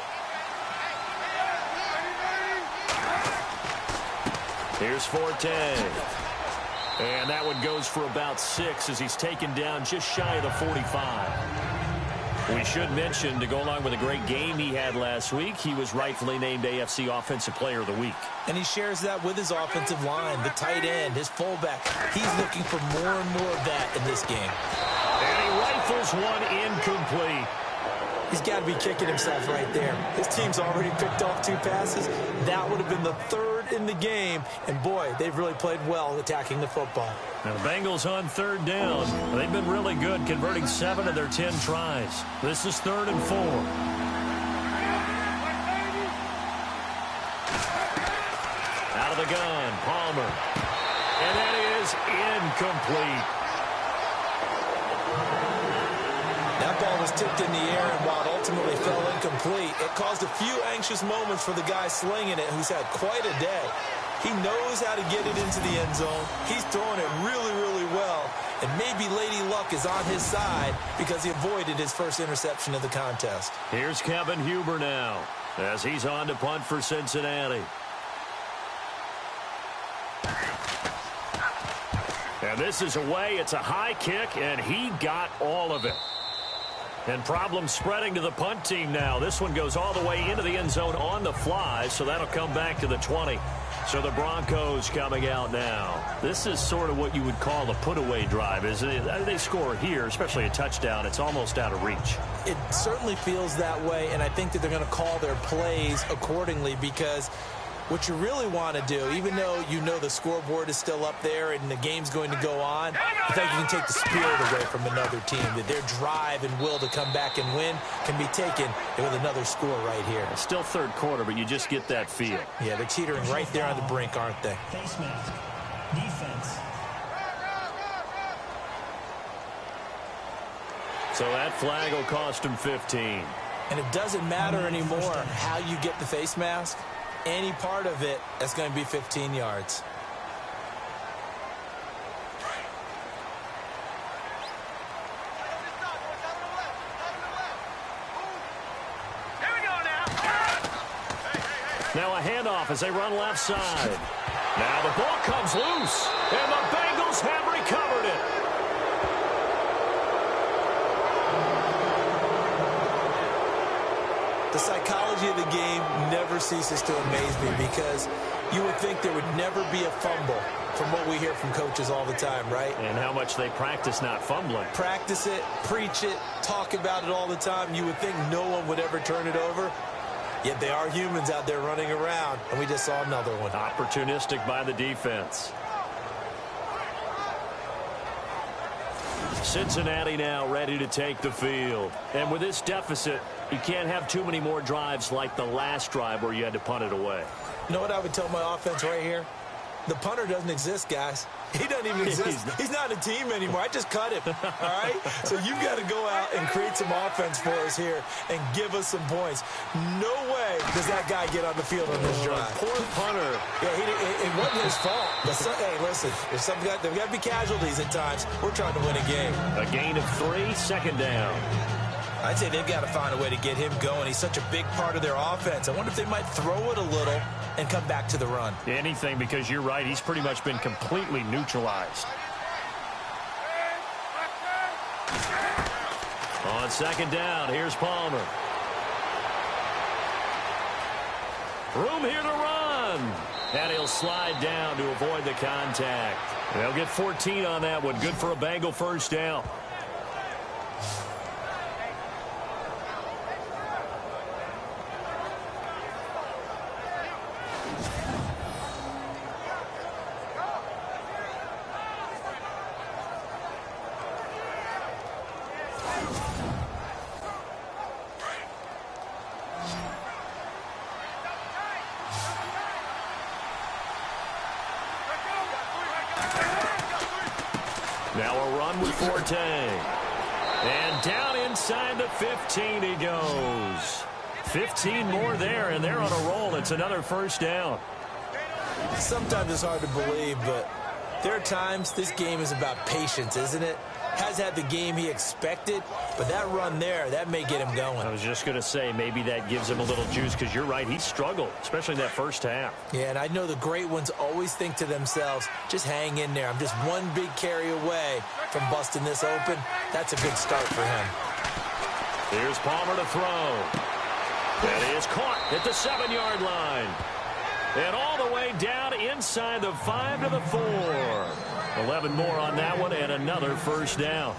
Here's Forte. And that one goes for about 6 as he's taken down just shy of the 45. We should mention, to go along with a great game he had last week, he was rightfully named AFC Offensive Player of the Week. And he shares that with his offensive line, the tight end, his fullback. He's looking for more and more of that in this game. And he rifles one incomplete. He's got to be kicking himself right there. His team's already picked off 2 passes. That would have been the 3rd in the game. And, boy, they've really played well attacking the football. Now, the Bengals on 3rd down. They've been really good, converting 7 of their 10 tries. This is 3rd and 4. Out of the gun, Palmer. And that is incomplete. That ball was tipped in the air, and while it ultimately fell incomplete, it caused a few anxious moments for the guy slinging it, who's had quite a day. He knows how to get it into the end zone. He's throwing it really, really well. And maybe Lady Luck is on his side because he avoided his first interception of the contest. Here's Kevin Huber now as he's on to punt for Cincinnati. And this is away. It's a high kick, and he got all of it. And problems spreading to the punt team now. This one goes all the way into the end zone on the fly, so that'll come back to the 20. So the Broncos coming out now. This is sort of what you would call a put-away drive, isn't it? They score here, especially a touchdown. It's almost out of reach. It certainly feels that way, and I think that they're going to call their plays accordingly because what you really want to do, even though you know the scoreboard is still up there and the game's going to go on, I think you can take the spirit away from another team, that their drive and will to come back and win can be taken with another score right here. It's still 3rd quarter, but you just get that feel. Yeah, they're teetering right there on the brink, aren't they? Face mask. Defense. So that flag will cost him 15. And it doesn't matter anymore how you get the face mask. Any part of it, that's going to be 15 yards. Now a handoff as they run left side. Now the ball comes loose, and the Bengals have recovered it. The psychology of the game never ceases to amaze me because you would think there would never be a fumble from what we hear from coaches all the time, right? And how much they practice not fumbling. Practice it, preach it, talk about it all the time. You would think no one would ever turn it over. Yet they are humans out there running around, and we just saw another one. Opportunistic by the defense. Cincinnati now ready to take the field. And with this deficit, you can't have too many more drives like the last drive where you had to punt it away. You know what I would tell my offense right here? The punter doesn't exist, guys. He doesn't even exist. He's not a team anymore. I just cut him, all right? So you've got to go out and create some offense for us here and give us some points. No way does that guy get on the field on this drive. Poor punter. Yeah, it wasn't his fault. Hey, listen, there's got to be casualties at times. We're trying to win a game. A gain of 3, 2nd down. I'd say they've got to find a way to get him going. He's such a big part of their offense. I wonder if they might throw it a little and come back to the run. Anything, because you're right. He's pretty much been completely neutralized. On 2nd down, here's Palmer. Room here to run. And he'll slide down to avoid the contact. They'll get 14 on that one. Good for a Bengal first down. Now a run with Forte. And down inside the 15 he goes. 15 more there, and they're on a roll. It's another first down. Sometimes it's hard to believe, but there are times this game is about patience, isn't it? Has had the game he expected, but that run there, that may get him going. I was just going to say, maybe that gives him a little juice, because you're right, he struggled, especially in that first half. Yeah, and I know the great ones always think to themselves, just hang in there. I'm just one big carry away from busting this open. That's a good start for him. Here's Palmer to throw. That is caught at the 7-yard line. And all the way down inside the 5 to the 4. 11 more on that one, and another first down.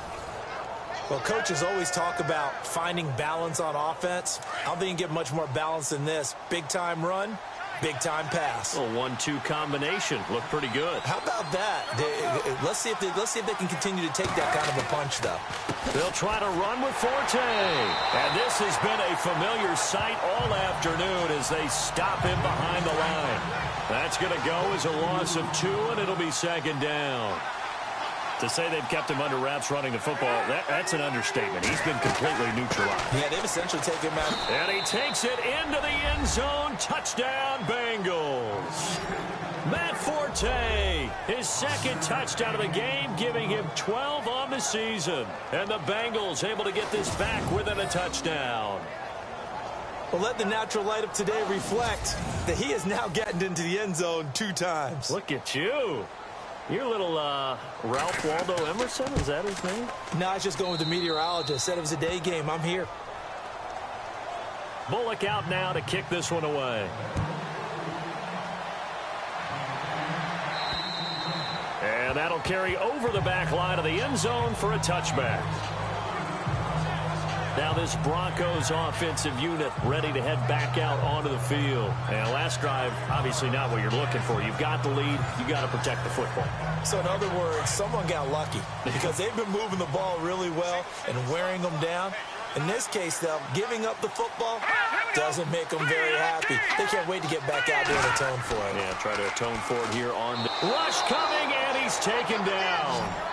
Well, coaches always talk about finding balance on offense. I don't think you can get much more balance than this. Big-time run, big-time pass. A 1-2 combination. Looked pretty good. How about that? Let's see if they can continue to take that kind of a punch, though. They'll try to run with Forte. And this has been a familiar sight all afternoon as they stop him behind the line. That's going to go as a loss of 2, and it'll be second down. To say they've kept him under wraps running the football, that's an understatement. He's been completely neutralized. Yeah, they've essentially taken him out. And he takes it into the end zone. Touchdown, Bengals. Matt Forte, his second touchdown of the game, giving him 12 on the season. And the Bengals able to get this back within a touchdown. Well, let the natural light of today reflect that he has now gotten into the end zone 2 times. Look at you. Your little Ralph Waldo Emerson, is that his name? No, I was just going with the meteorologist. Said it was a day game. I'm here. Bullock out now to kick this one away. And that'll carry over the back line of the end zone for a touchback. Now this Broncos offensive unit ready to head back out onto the field. And last drive, obviously not what you're looking for. You've got the lead. You've got to protect the football. So in other words, someone got lucky because they've been moving the ball really well and wearing them down. In this case, though, giving up the football doesn't make them very happy. They can't wait to get back out there and atone for it. Yeah, try to atone for it here on the rush coming, and he's taken down.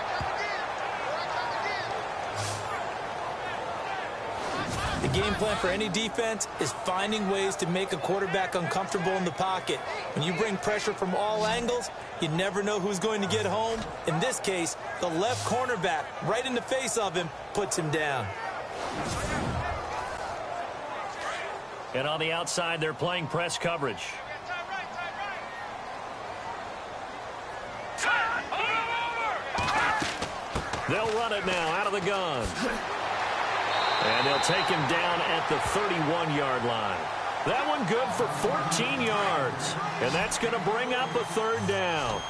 The game plan for any defense is finding ways to make a quarterback uncomfortable in the pocket. When you bring pressure from all angles, you never know who's going to get home. In this case, the left cornerback, right in the face of him, puts him down. And on the outside, they're playing press coverage. They'll run it now out of the gun. And they'll take him down at the 31-yard line. That one good for 14 yards. And that's going to bring up a third down.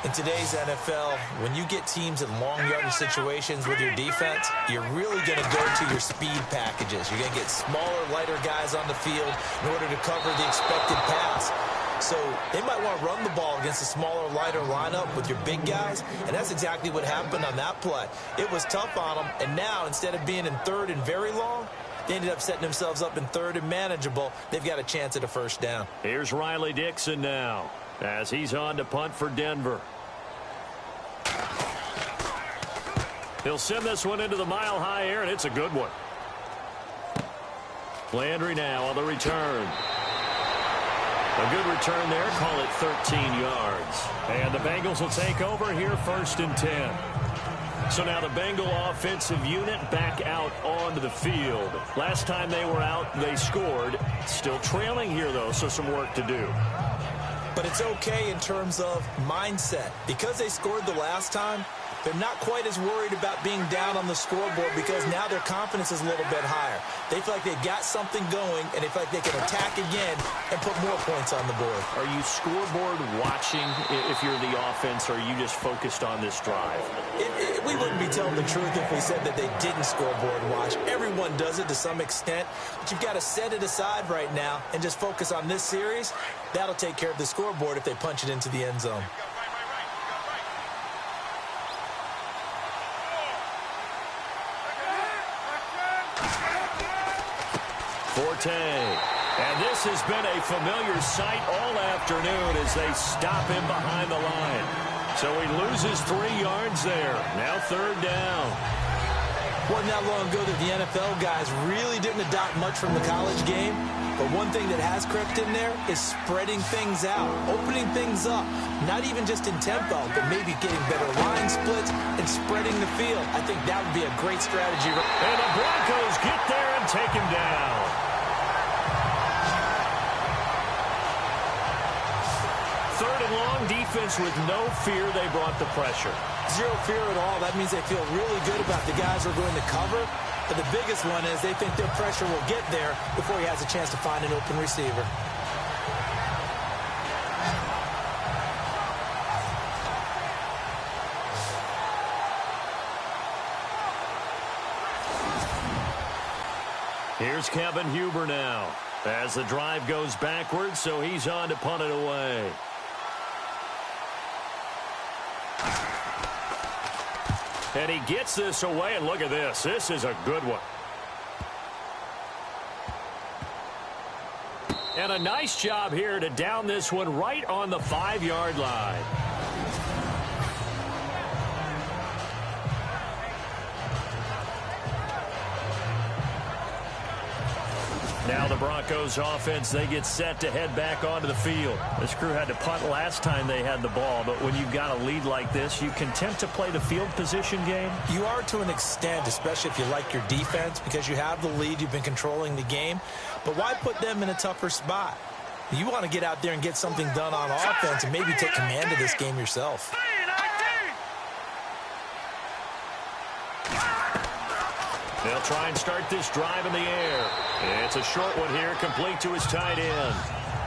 In today's NFL, when you get teams in long yardage situations with your defense, you're really going to go to your speed packages. You're going to get smaller, lighter guys on the field in order to cover the expected pass. So they might want to run the ball against a smaller, lighter lineup with your big guys, and that's exactly what happened on that play. It was tough on them, and now instead of being in third and very long, they ended up setting themselves up in third and manageable. They've got a chance at a first down. Here's Riley Dixon now as he's on to punt for Denver. He'll send this one into the mile-high air, and it's a good one. Landry now on the return. A good return there. Call it 13 yards. And the Bengals will take over here first and 10. So now the Bengal offensive unit back out onto the field. Last time they were out, they scored. Still trailing here, though, so some work to do. But it's okay in terms of mindset. Because they scored the last time, they're not quite as worried about being down on the scoreboard because now their confidence is a little bit higher. They feel like they've got something going, and they feel like they can attack again and put more points on the board. Are you scoreboard watching if you're the offense, or are you just focused on this drive? We wouldn't be telling the truth if we said that they didn't scoreboard watch. Everyone does it to some extent, but you've got to set it aside right now and just focus on this series. That'll take care of the scoreboard if they punch it into the end zone. Forte. And this has been a familiar sight all afternoon as they stop him behind the line. So he loses 3 yards there. Now 3rd down. Wasn't that long ago that the NFL guys really didn't adopt much from the college game. But one thing that has crept in there is spreading things out, opening things up. Not even just in tempo, but maybe getting better line splits and spreading the field. I think that would be a great strategy. And the Broncos get there and take him down. Third and long, defense with no fear. They brought the pressure. Zero fear at all. That means they feel really good about the guys who are going to cover. But the biggest one is they think their pressure will get there before he has a chance to find an open receiver. Here's Kevin Huber now as the drive goes backwards, so he's on to punt it away. And he gets this away, and look at this. This is a good one. And a nice job here to down this one right on the 5-yard line. Now the Broncos offense, they get set to head back onto the field. This crew had to punt last time they had the ball, but when you've got a lead like this, you content to play the field position game? You are to an extent, especially if you like your defense, because you have the lead, you've been controlling the game. But why put them in a tougher spot? You want to get out there and get something done on offense and maybe take command of this game yourself. They'll try and start this drive in the air. It's a short one here, complete to his tight end.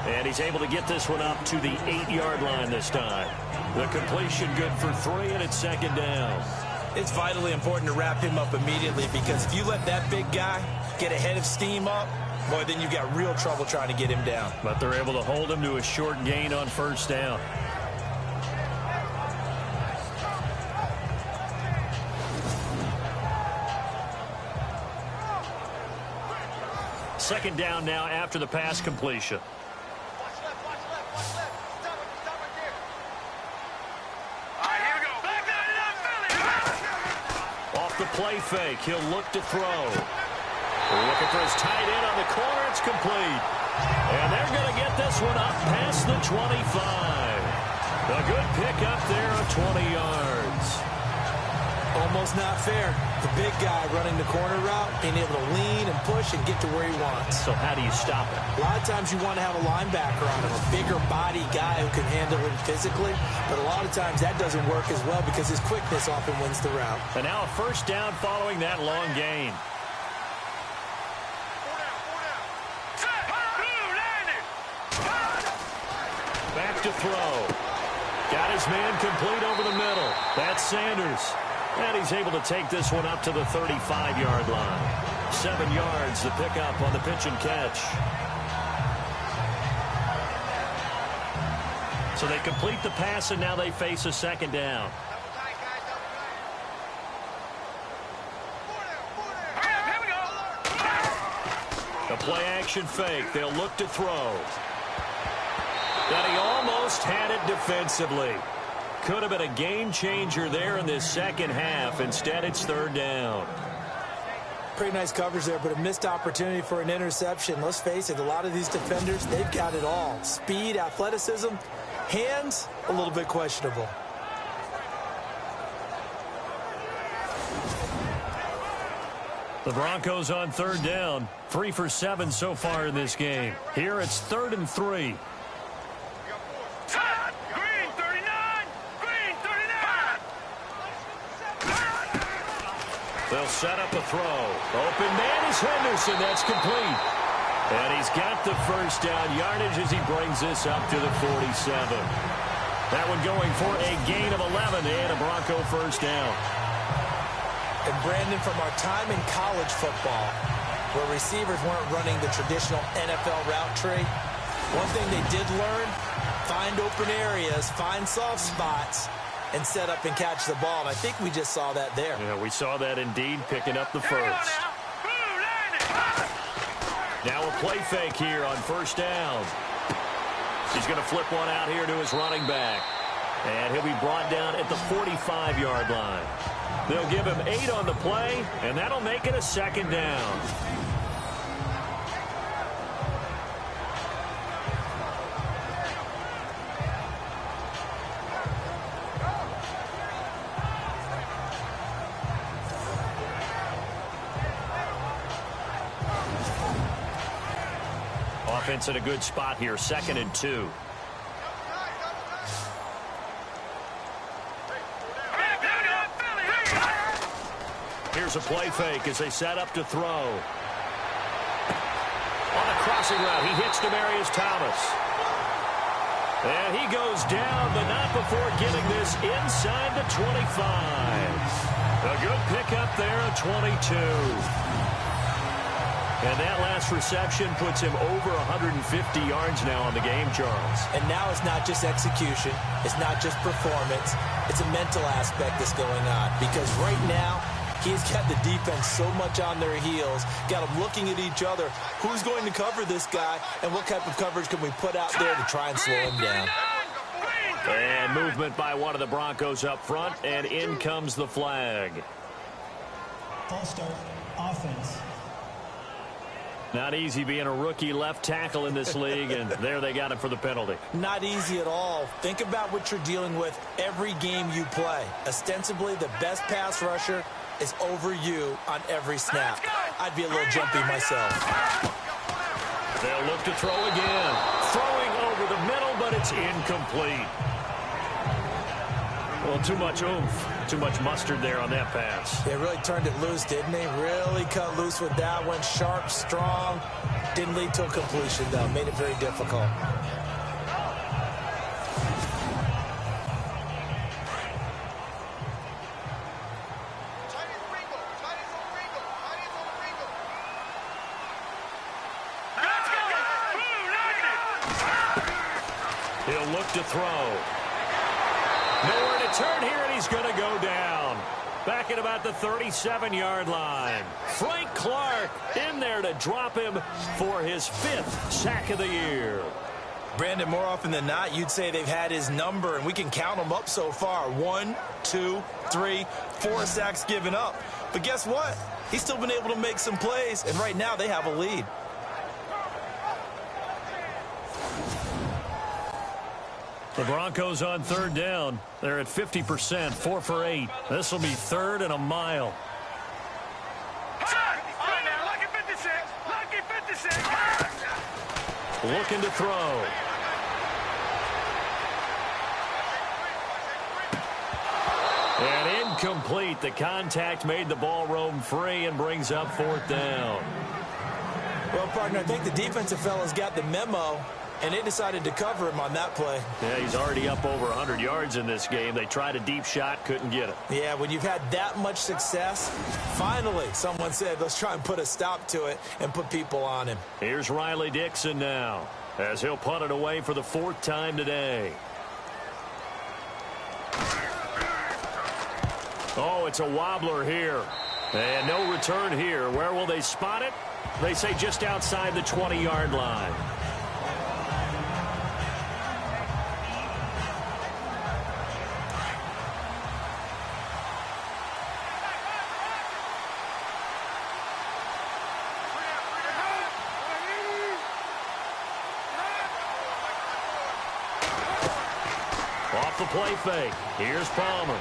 And he's able to get this one up to the 8-yard line this time. The completion good for 3, and it's 2nd down. It's vitally important to wrap him up immediately, because if you let that big guy get ahead of steam up, boy, then you've got real trouble trying to get him down. But they're able to hold him to a short gain on 1st down. Second down now after the pass completion. Off the play fake, he'll look to throw. Looking for his tight end on the corner. It's complete. And they're going to get this one up past the 25. A good pick up there of 20 yards. Almost not fair. The big guy running the corner route, being able to lean and push and get to where he wants. So how do you stop it? A lot of times you want to have a linebacker on him, a bigger body guy who can handle him physically. But a lot of times that doesn't work as well because his quickness often wins the route. And now a 1st down following that long gain. Back to throw. Got his man complete over the middle. That's Sanders. And he's able to take this one up to the 35-yard line. 7 yards the pickup on the pitch and catch. So they complete the pass, and now they face a 2nd down. A play action fake. They'll look to throw. And he almost had it defensively. Could have been a game changer there in this 2nd half. Instead, it's 3rd down. Pretty nice coverage there, but a missed opportunity for an interception. Let's face it, a lot of these defenders, they've got it all. Speed, athleticism, hands, a little bit questionable. The Broncos on 3rd down. 3 for 7 so far in this game. Here it's 3rd and 3. They'll set up a throw. Open man is Henderson. That's complete. And he's got the 1st down yardage as he brings this up to the 47. That one going for a gain of 11 and a Bronco 1st down. And Brandon, from our time in college football, where receivers weren't running the traditional NFL route tree, one thing they did learn, find open areas, find soft spots, and set up and catch the ball. And I think we just saw that there. Yeah, we saw that indeed, picking up the 1st. Now a play fake here on 1st down. He's going to flip one out here to his running back. And he'll be brought down at the 45-yard line. They'll give him 8 on the play, and that'll make it a second down. Offense in a good spot here, 2nd and 2. Here's a play fake as they set up to throw. On a crossing route, he hits Demaryius Thomas. And he goes down, but not before getting this inside the 25. A good pickup there at 22. And that last reception puts him over 150 yards now on the game, Charles. And now it's not just execution. It's not just performance. It's a mental aspect that's going on. Because right now, he's got the defense so much on their heels, got them looking at each other. Who's going to cover this guy, and what type of coverage can we put out there to try and slow him down? And movement by one of the Broncos up front, and in comes the flag. False start, offense. Not easy being a rookie left tackle in this league, and there they got him for the penalty. Not easy at all. Think about what you're dealing with every game you play. Ostensibly, the best pass rusher is over you on every snap. I'd be a little jumpy myself. They'll look to throw again. Throwing over the middle, but it's incomplete. Well, too much oomph, too much mustard there on that pass. They really turned it loose, didn't they? Really cut loose with that one. Sharp, strong. Didn't lead to a completion, though. Made it very difficult. He'll look to throw. Nowhere to turn here, and he's going to go down. Back at about the 37-yard line. Frank Clark in there to drop him for his 5th sack of the year. Brandon, more often than not, you'd say they've had his number, and we can count them up so far. 1, 2, 3, 4 sacks given up. But guess what? He's still been able to make some plays, and right now they have a lead. The Broncos on 3rd down. They're at 50%, 4 for 8. This will be 3rd and a mile. Looking to throw. And incomplete. The contact made the ball roam free and brings up 4th down. Well, partner, I think the defensive fellas got the memo, and they decided to cover him on that play. Yeah, he's already up over 100 yards in this game. They tried a deep shot, couldn't get it. Yeah, when you've had that much success, finally someone said, let's try and put a stop to it and put people on him. Here's Riley Dixon now, as he'll punt it away for the 4th time today. Oh, it's a wobbler here. And no return here. Where will they spot it? They say just outside the 20-yard line. Off the play fake. Here's Palmer.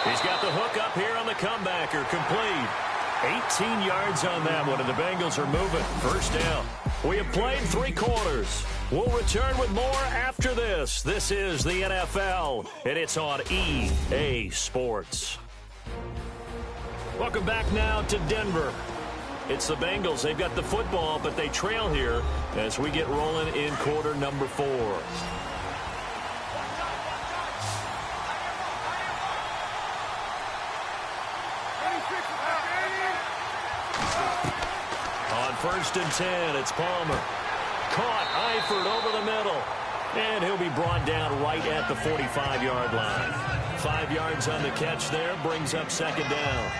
He's got the hook up here on the comebacker. Complete. 18 yards on that one, and the Bengals are moving. 1st down. We have played 3 quarters. We'll return with more after this. This is the NFL, and it's on EA Sports. Welcome back now to Denver. It's the Bengals. They've got the football, but they trail here as we get rolling in quarter number 4. On 1st and 10, it's Palmer. Caught, Eifert over the middle. And he'll be brought down right at the 45-yard line. 5 yards on the catch there, brings up 2nd down.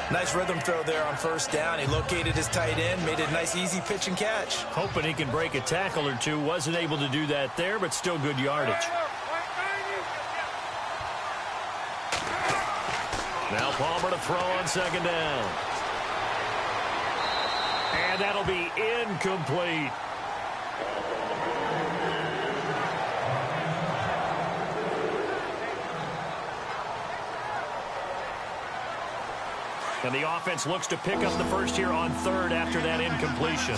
Nice rhythm throw there on first down. He located his tight end, made it a nice, easy pitch and catch. Hoping he can break a tackle or two. Wasn't able to do that there, but still good yardage. Now Palmer to throw on second down. And that'll be incomplete. And the offense looks to pick up the first here on third after that incompletion.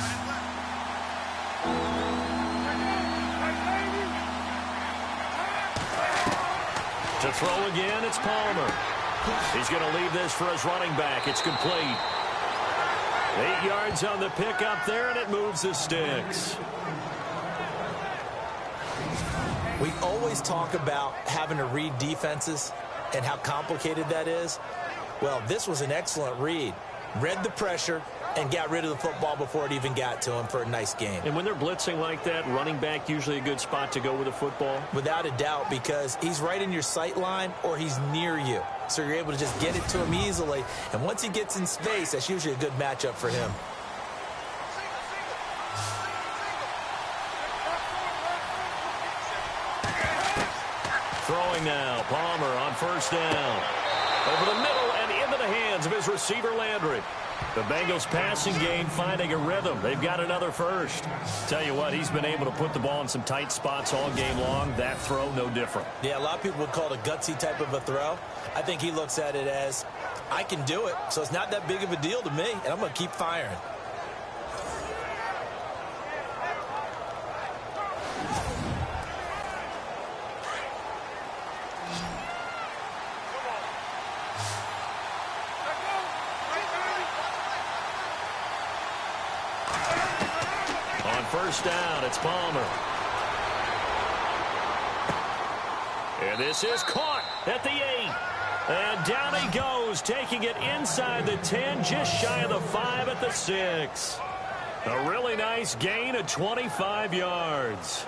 To throw again, it's Palmer. He's going to leave this for his running back. It's complete. 8 yards on the pickup there, and it moves the sticks. We always talk about having to read defenses and how complicated that is. Well, this was an excellent read. Read the pressure and got rid of the football before it even got to him for a nice gain. And when they're blitzing like that, running back usually a good spot to go with the football? Without a doubt, because he's right in your sight line or he's near you. So you're able to just get it to him easily. And once he gets in space, that's usually a good matchup for him. Throwing now, Palmer on first down. Over the middle and into the hands of his receiver, Landry. The Bengals passing game finding a rhythm. They've got another first. Tell you what, he's been able to put the ball in some tight spots all game long. That throw, no different. Yeah, a lot of people would call it a gutsy type of a throw. I think he looks at it as, I can do it, so it's not that big of a deal to me, and I'm going to keep firing. First down, it's Palmer. And this is caught at the 8. And down he goes, taking it inside the 10, just shy of the 5 at the 6. A really nice gain of 25 yards.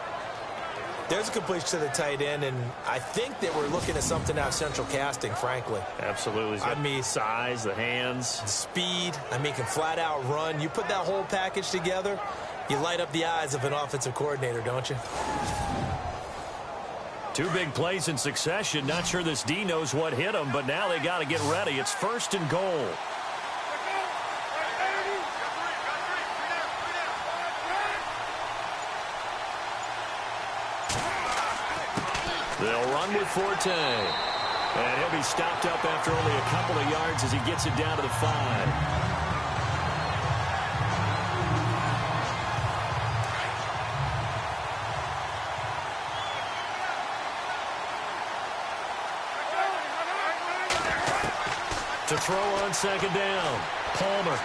There's a completion to the tight end, and I think that we're looking at something out of central casting, frankly. Absolutely. I mean, size, the hands. Speed. I mean, can flat out run. You put that whole package together, you light up the eyes of an offensive coordinator, don't you? 2 big plays in succession. Not sure this D knows what hit him, but now they got to get ready. It's first and goal. They'll run with Forte. And he'll be stopped up after only a couple of yards as he gets it down to the 5. To throw on second down, Palmer.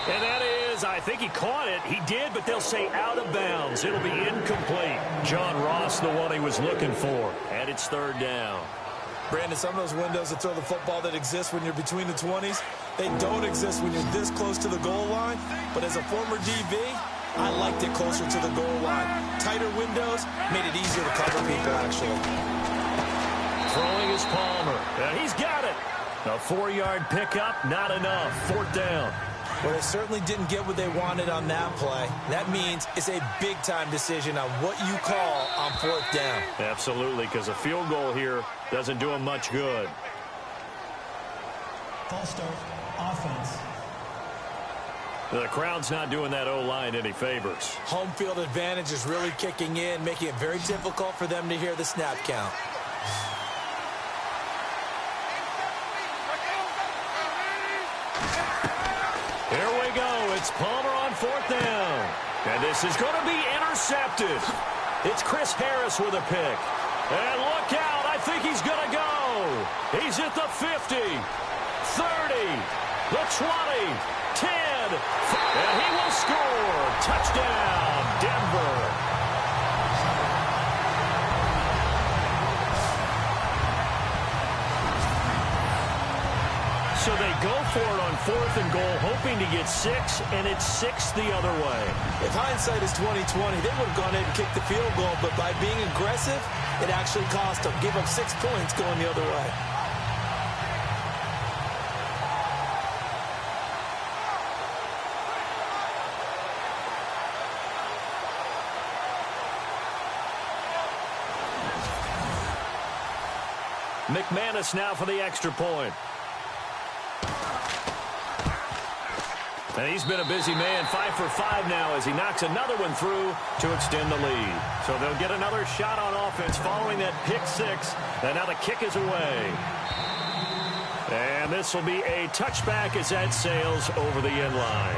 And that is, I think he caught it. He did, but they'll say out of bounds. It'll be incomplete. John Ross, the one he was looking for. And it's third down. Brandon, some of those windows to throw the football that exist when you're between the 20s, they don't exist when you're this close to the goal line. But as a former DB, I liked it closer to the goal line. Tighter windows made it easier to cover people, actually. Throwing is Palmer. And he's got it. A 4-yard pickup, not enough. Fourth down. Well, they certainly didn't get what they wanted on that play. That means it's a big-time decision on what you call on fourth down. Absolutely, because a field goal here doesn't do them much good. False start, offense. The crowd's not doing that O-line any favors. Home field advantage is really kicking in, making it very difficult for them to hear the snap count. Here we go. It's Palmer on fourth down. And this is going to be intercepted. It's Chris Harris with a pick. And look out. I think he's going to go. He's at the 50, 30, the 20, 10. And he will score. Touchdown, Denver. So they go for it on fourth and goal, hoping to get 6, and it's 6 the other way. If hindsight is 20/20, they would have gone ahead and kicked the field goal, but by being aggressive, it actually cost them. Give up 6 points going the other way. McManus now for the extra point. And he's been a busy man, 5 for 5 now as he knocks another one through to extend the lead. So they'll get another shot on offense following that pick six. And now the kick is away. And this will be a touchback as that sails over the end line.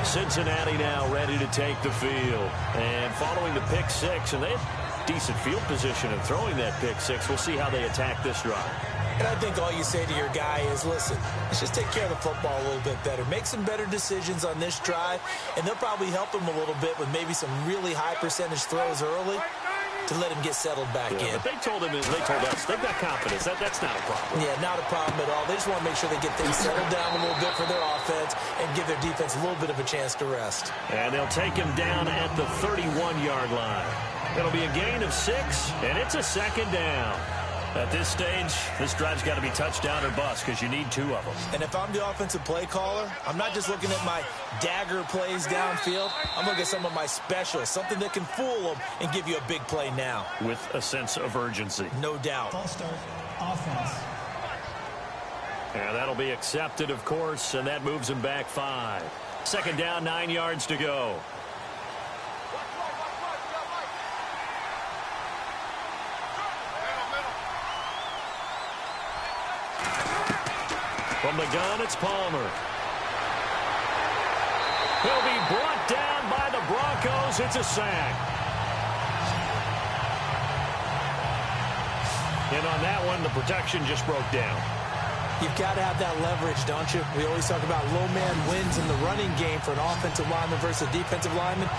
Cincinnati now ready to take the field. And following the pick six, and they have decent field position in throwing that pick six. We'll see how they attack this drive. And I think all you say to your guy is, listen, let's just take care of the football a little bit better. Make some better decisions on this drive, and they'll probably help him a little bit with maybe some really high percentage throws early to let him get settled back in. But they told him, as they told us, they've got confidence. That's not a problem. Yeah, not a problem at all. They just want to make sure they get things settled down a little bit for their offense and give their defense a little bit of a chance to rest. And they'll take him down at the 31-yard line. It'll be a gain of 6, and it's a second down. At this stage, this drive's got to be touchdown or bust because you need 2 of them. And if I'm the offensive play caller, I'm not just looking at my dagger plays downfield. I'm looking at some of my specials, something that can fool them and give you a big play now. With a sense of urgency. No doubt. False start, offense. And that'll be accepted, of course, and that moves him back 5. Second down, 9 yards to go. From the gun, it's Palmer. He'll be brought down by the Broncos. It's a sack. And on that one, the protection just broke down. You've got to have that leverage, don't you? We always talk about low man wins in the running game for an offensive lineman versus a defensive lineman.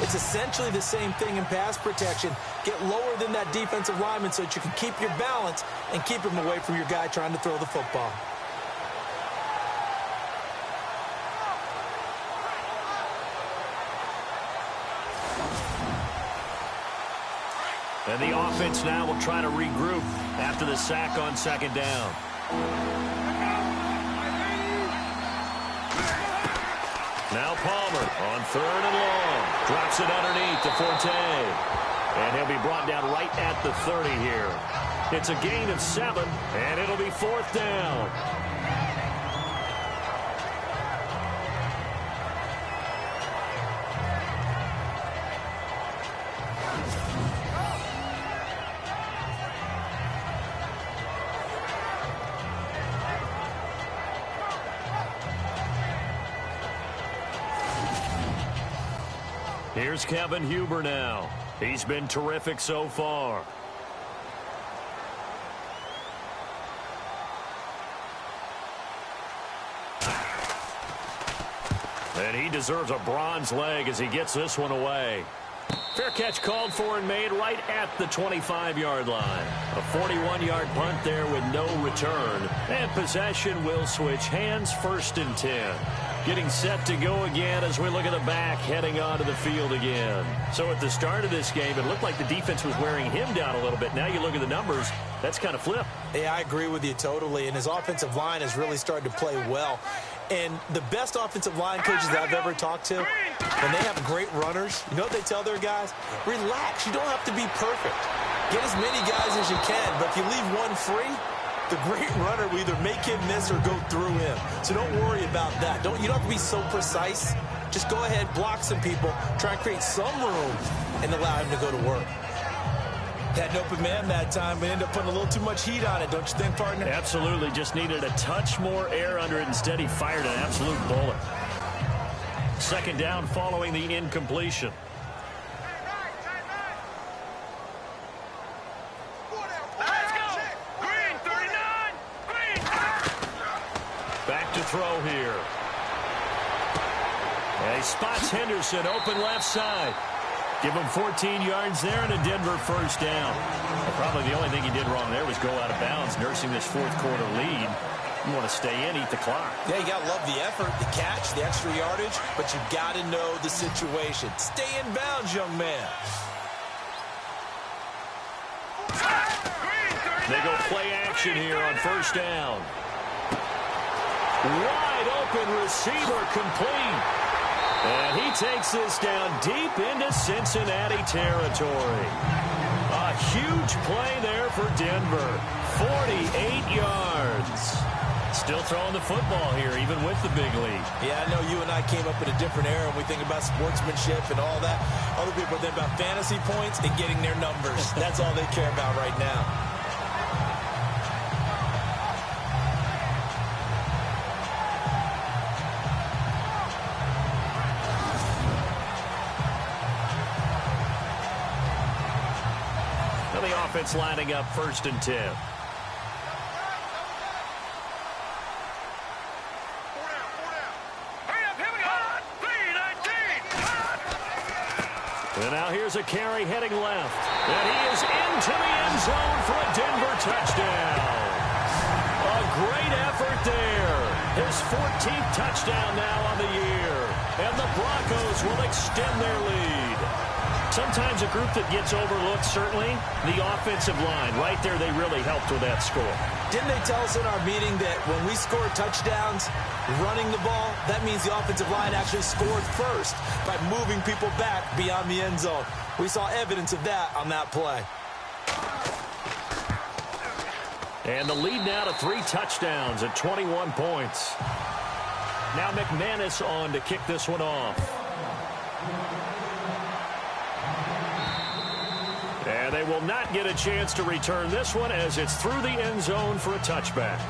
It's essentially the same thing in pass protection. Get lower than that defensive lineman so that you can keep your balance and keep him away from your guy trying to throw the football. And the offense now will try to regroup after the sack on second down. Now Palmer on 3rd and long. Drops it underneath to Forte. And he'll be brought down right at the 30 here. It's a gain of 7, and it'll be 4th down. Here's Kevin Huber now. He's been terrific so far. And he deserves a bronze leg as he gets this one away. Fair catch called for and made right at the 25-yard line. A 41-yard punt there with no return. And possession will switch hands, 1st and 10. Getting set to go again as we look at the back heading onto the field again. So at the start of this game, it looked like the defense was wearing him down a little bit. Now you look at the numbers, that's kind of flipped. Yeah, I agree with you totally. And his offensive line has really started to play well. And the best offensive line coaches that I've ever talked to, when they have great runners, you know what they tell their guys? Relax. You don't have to be perfect. Get as many guys as you can, but if you leave one free, the great runner will either make him miss or go through him. So don't worry about that. You don't have to be so precise. Just go ahead, block some people, try and create some room, and allow him to go to work. Had an open man that time, but ended up putting a little too much heat on it, don't you think, partner? Absolutely. Just needed a touch more air under it. Instead, he fired an absolute bullet. Second down following the incompletion. Back to throw here. And he spots Henderson open left side. Give him 14 yards there and a Denver first down. Well, probably the only thing he did wrong there was go out of bounds, nursing this 4th quarter lead. You want to stay in, eat the clock. Yeah, you got to love the effort, the catch, the extra yardage, but you got to know the situation. Stay in bounds, young man. They go play action here on first down. Wide open receiver complete. And he takes this down deep into Cincinnati territory. A huge play there for Denver. 48 yards. Still throwing the football here, even with the big lead. Yeah, I know you and I came up in a different era, and we think about sportsmanship and all that. Other people think about fantasy points and getting their numbers. That's all they care about right now. Now the offense lining up 1st and 10. And now here's a carry heading left. And he is into the end zone for a Denver touchdown. A great effort there. His 14th touchdown now on the year. And the Broncos will extend their lead. Sometimes a group that gets overlooked, certainly, the offensive line. Right there, they really helped with that score. Didn't they tell us in our meeting that when we score touchdowns running the ball, that means the offensive line actually scored first by moving people back beyond the end zone? We saw evidence of that on that play. And the lead now to 3 touchdowns at 21 points. Now McManus on to kick this one off. And they will not get a chance to return this one as it's through the end zone for a touchback.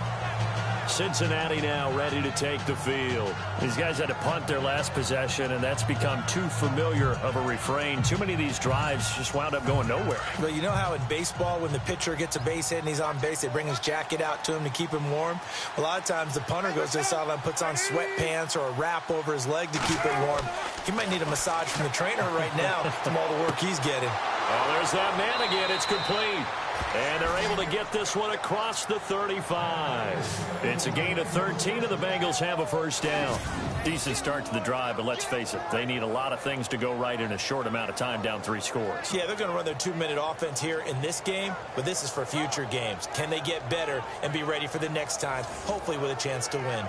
Cincinnati now ready to take the field. These guys had to punt their last possession, and that's become too familiar of a refrain. Too many of these drives just wound up going nowhere. But you know how in baseball, when the pitcher gets a base hit and he's on base, they bring his jacket out to him to keep him warm? A lot of times the punter goes to the sideline, puts on sweatpants or a wrap over his leg to keep it warm. He might need a massage from the trainer right now from all the work he's getting. Oh, there's that man again. It's complete. And they're able to get this one across the 35. It's a gain of 13, and the Bengals have a first down. Decent start to the drive, but let's face it, they need a lot of things to go right in a short amount of time, down 3 scores. Yeah, they're going to run their 2-minute offense here in this game, but this is for future games. Can they get better and be ready for the next time, hopefully with a chance to win?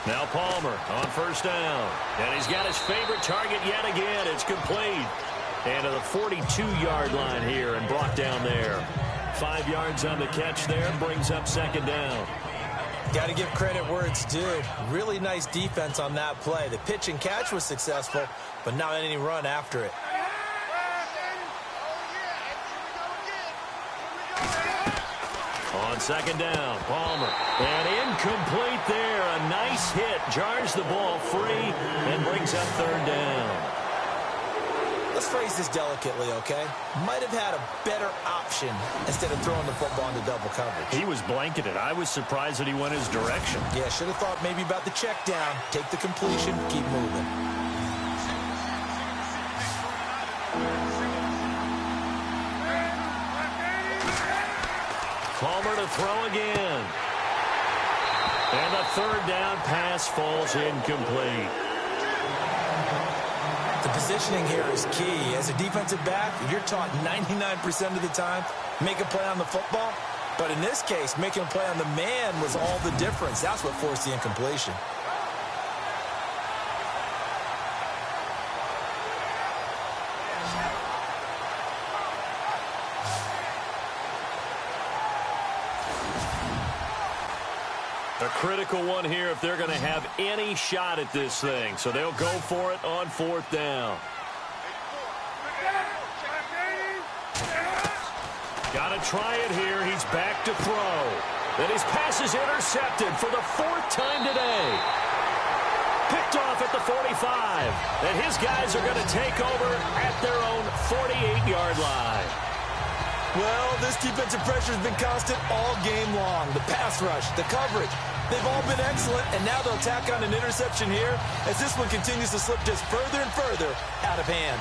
Now Palmer on first down. And he's got his favorite target yet again. It's complete. And to the 42-yard line here and brought down there. 5 yards on the catch there. Brings up 2nd down. Got to give credit where it's due. Really nice defense on that play. The pitch and catch was successful, but not any run after it. On 2nd down, Palmer. And incomplete there. A nice hit. Jars the ball free and brings up 3rd down. Let's phrase this delicately, okay? Might have had a better option instead of throwing the football into double coverage. He was blanketed. I was surprised that he went his direction. Yeah, should have thought maybe about the check down. Take the completion, keep moving. Palmer to throw again. And the 3rd down pass falls incomplete. The positioning here is key. As a defensive back, you're taught 99% of the time, make a play on the football. But in this case, making a play on the man was all the difference. That's what forced the incompletion. A critical one here if they're going to have any shot at this thing. So they'll go for it on 4th down. Got to try it here. He's back to throw. And his pass is intercepted for the 4th time today. Picked off at the 45. And his guys are going to take over at their own 48-yard line. Well, this defensive pressure has been constant all game long. The pass rush, the coverage, they've all been excellent, and now they'll tack on an interception here as this one continues to slip just further and further out of hand.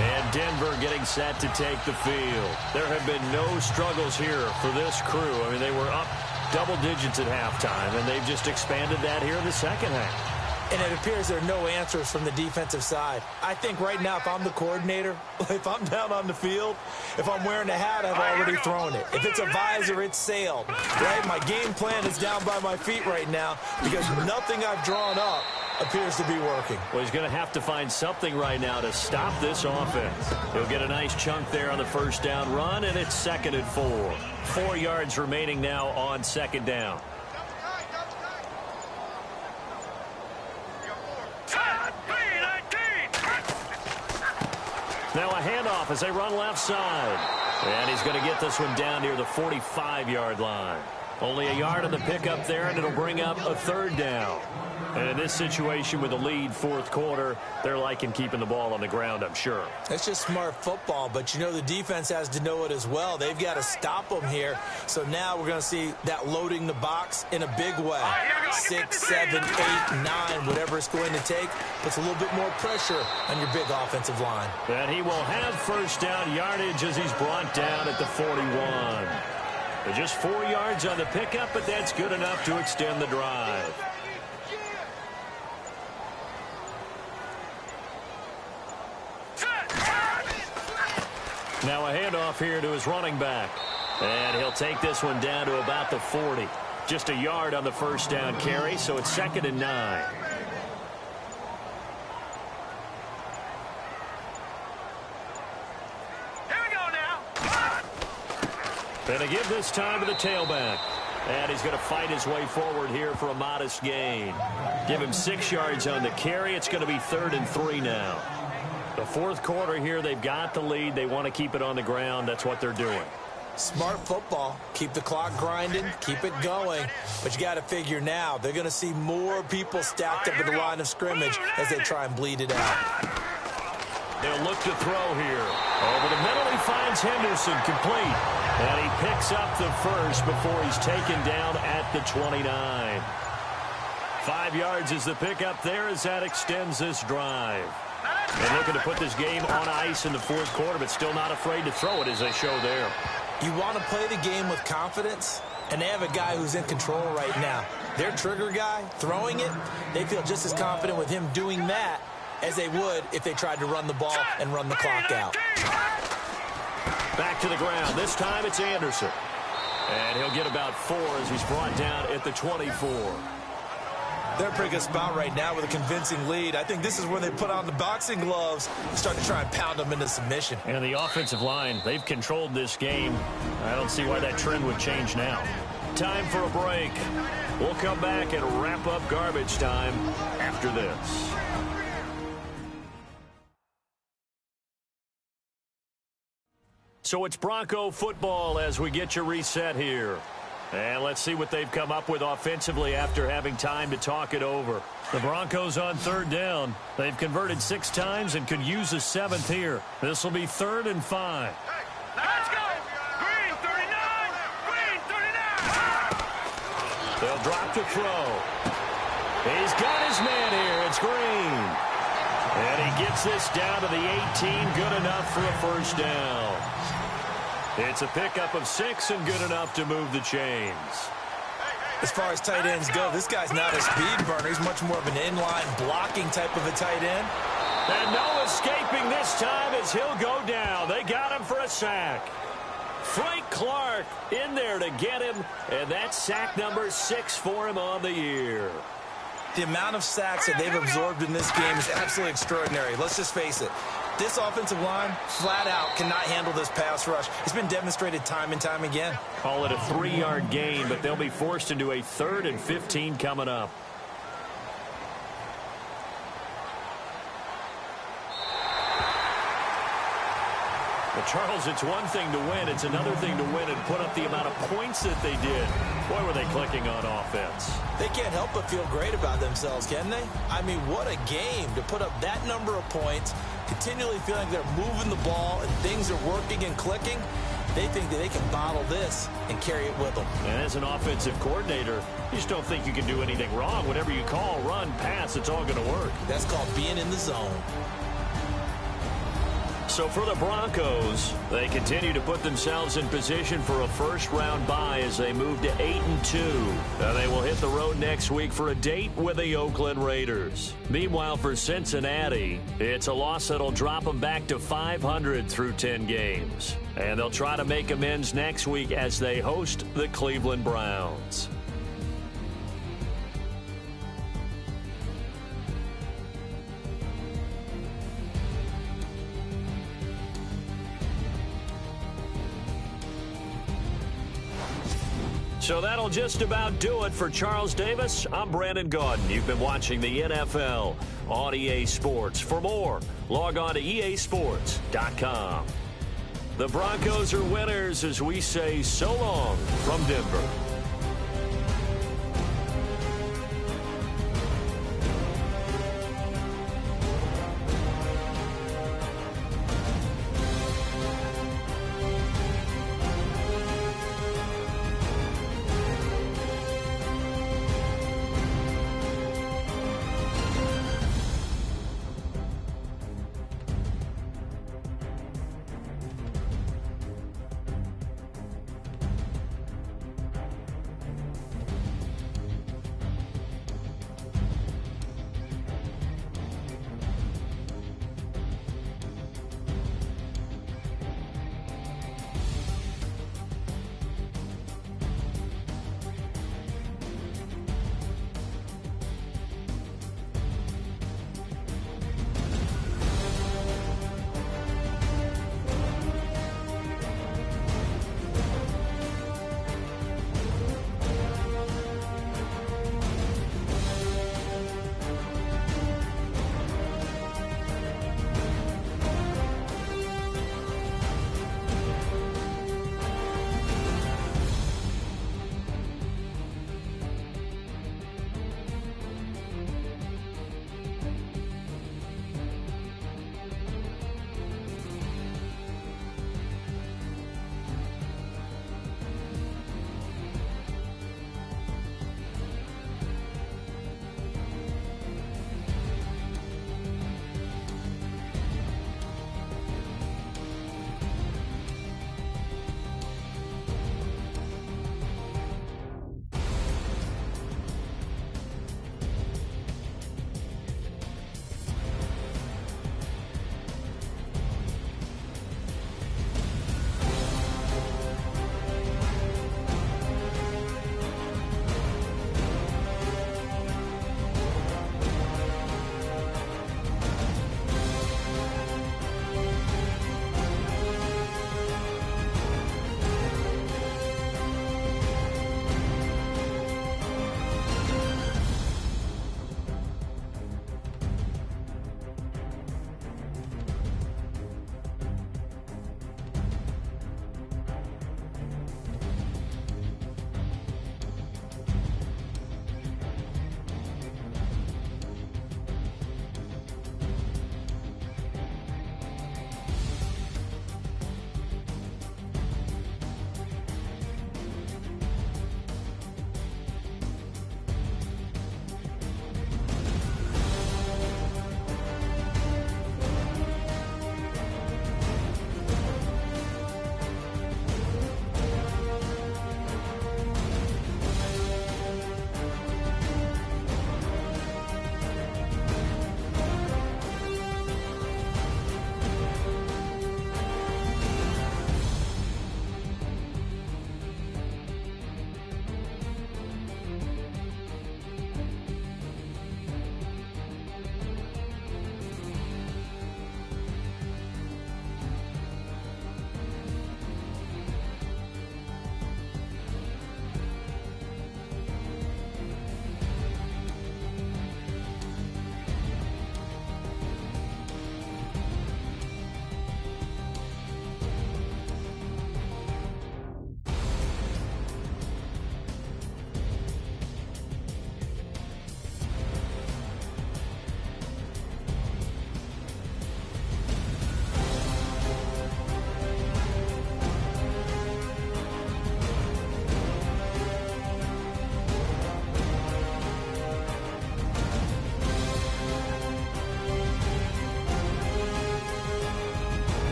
And Denver getting set to take the field. There have been no struggles here for this crew. I mean, they were up double digits at halftime, and they've just expanded that here in the second half. And it appears there are no answers from the defensive side. I think right now, if I'm the coordinator, if I'm down on the field, if I'm wearing a hat, I've already thrown it. If it's a visor, it's sailed. Right? My game plan is down by my feet right now because nothing I've drawn up appears to be working. Well, he's going to have to find something right now to stop this offense. He'll get a nice chunk there on the first down run, and it's 2nd and 4. 4 yards remaining now on 2nd down. Now a handoff as they run left side. And he's going to get this one down near the 45-yard line. Only a yard on the pickup there, and it'll bring up a 3rd down. And in this situation with a lead 4th quarter, they're liking keeping the ball on the ground, I'm sure. It's just smart football, but you know the defense has to know it as well. They've got to stop them here. So now we're going to see that loading the box in a big way. 6, 7, 8, 9, whatever it's going to take, puts a little bit more pressure on your big offensive line. And he will have first down yardage as he's brought down at the 41. Just 4 yards on the pickup, but that's good enough to extend the drive. Now a handoff here to his running back. And he'll take this one down to about the 40. Just a yard on the first down carry, so it's 2nd and 9. Here we go now. And they give this time to the tailback. And he's going to fight his way forward here for a modest gain. Give him 6 yards on the carry. It's going to be 3rd and 3 now. The 4th quarter here, they've got the lead. They want to keep it on the ground. That's what they're doing. Smart football. Keep the clock grinding. Keep it going. But you got to figure now, they're going to see more people stacked up at the line of scrimmage as they try and bleed it out. They'll look to throw here. Over the middle, he finds Henderson complete. And he picks up the first before he's taken down at the 29. 5 yards is the pickup there as that extends this drive. And looking to put this game on ice in the 4th quarter, but still not afraid to throw it as they show there. You want to play the game with confidence, and they have a guy who's in control right now. Their trigger guy, throwing it, they feel just as confident with him doing that as they would if they tried to run the ball and run the clock out. Back to the ground. This time it's Anderson. And he'll get about 4 as he's brought down at the 24. They're in a pretty good spot right now with a convincing lead. I think this is where they put on the boxing gloves and start to try and pound them into submission. And the offensive line, they've controlled this game. I don't see why that trend would change now. Time for a break. We'll come back and wrap up garbage time after this. So it's Bronco football as we get you reset here. And let's see what they've come up with offensively after having time to talk it over. The Broncos on 3rd down. They've converted 6 times and could use a 7th here. This will be 3rd and 5. Let's go. Green 39. Green 39. They'll drop to throw. He's got his man here. It's Green. And he gets this down to the 18. Good enough for a first down. It's a pickup of 6 and good enough to move the chains. As far as tight ends go, this guy's not a speed burner. He's much more of an inline blocking type of a tight end. And no escaping this time as he'll go down. They got him for a sack. Frank Clark in there to get him, and that's sack number 6 for him on the year. The amount of sacks that they've absorbed in this game is absolutely extraordinary. Let's just face it. This offensive line, flat out, cannot handle this pass rush. It's been demonstrated time and time again. Call it a 3-yard gain, but they'll be forced into a 3rd and 15 coming up. Well, Charles, it's one thing to win. It's another thing to win and put up the amount of points that they did. Boy, were they clicking on offense. They can't help but feel great about themselves, can they? I mean, what a game to put up that number of points, continually feeling like they're moving the ball and things are working and clicking. They think that they can bottle this and carry it with them. And as an offensive coordinator, you just don't think you can do anything wrong. Whatever you call, run, pass, it's all going to work. That's called being in the zone. So for the Broncos, they continue to put themselves in position for a first-round bye as they move to 8-2. And they will hit the road next week for a date with the Oakland Raiders. Meanwhile, for Cincinnati, it's a loss that'll drop them back to 500 through 10 games. And they'll try to make amends next week as they host the Cleveland Browns. So that'll just about do it for Charles Davis. I'm Brandon Gaudin. You've been watching the NFL on EA Sports. For more, log on to easports.com. The Broncos are winners as we say so long from Denver.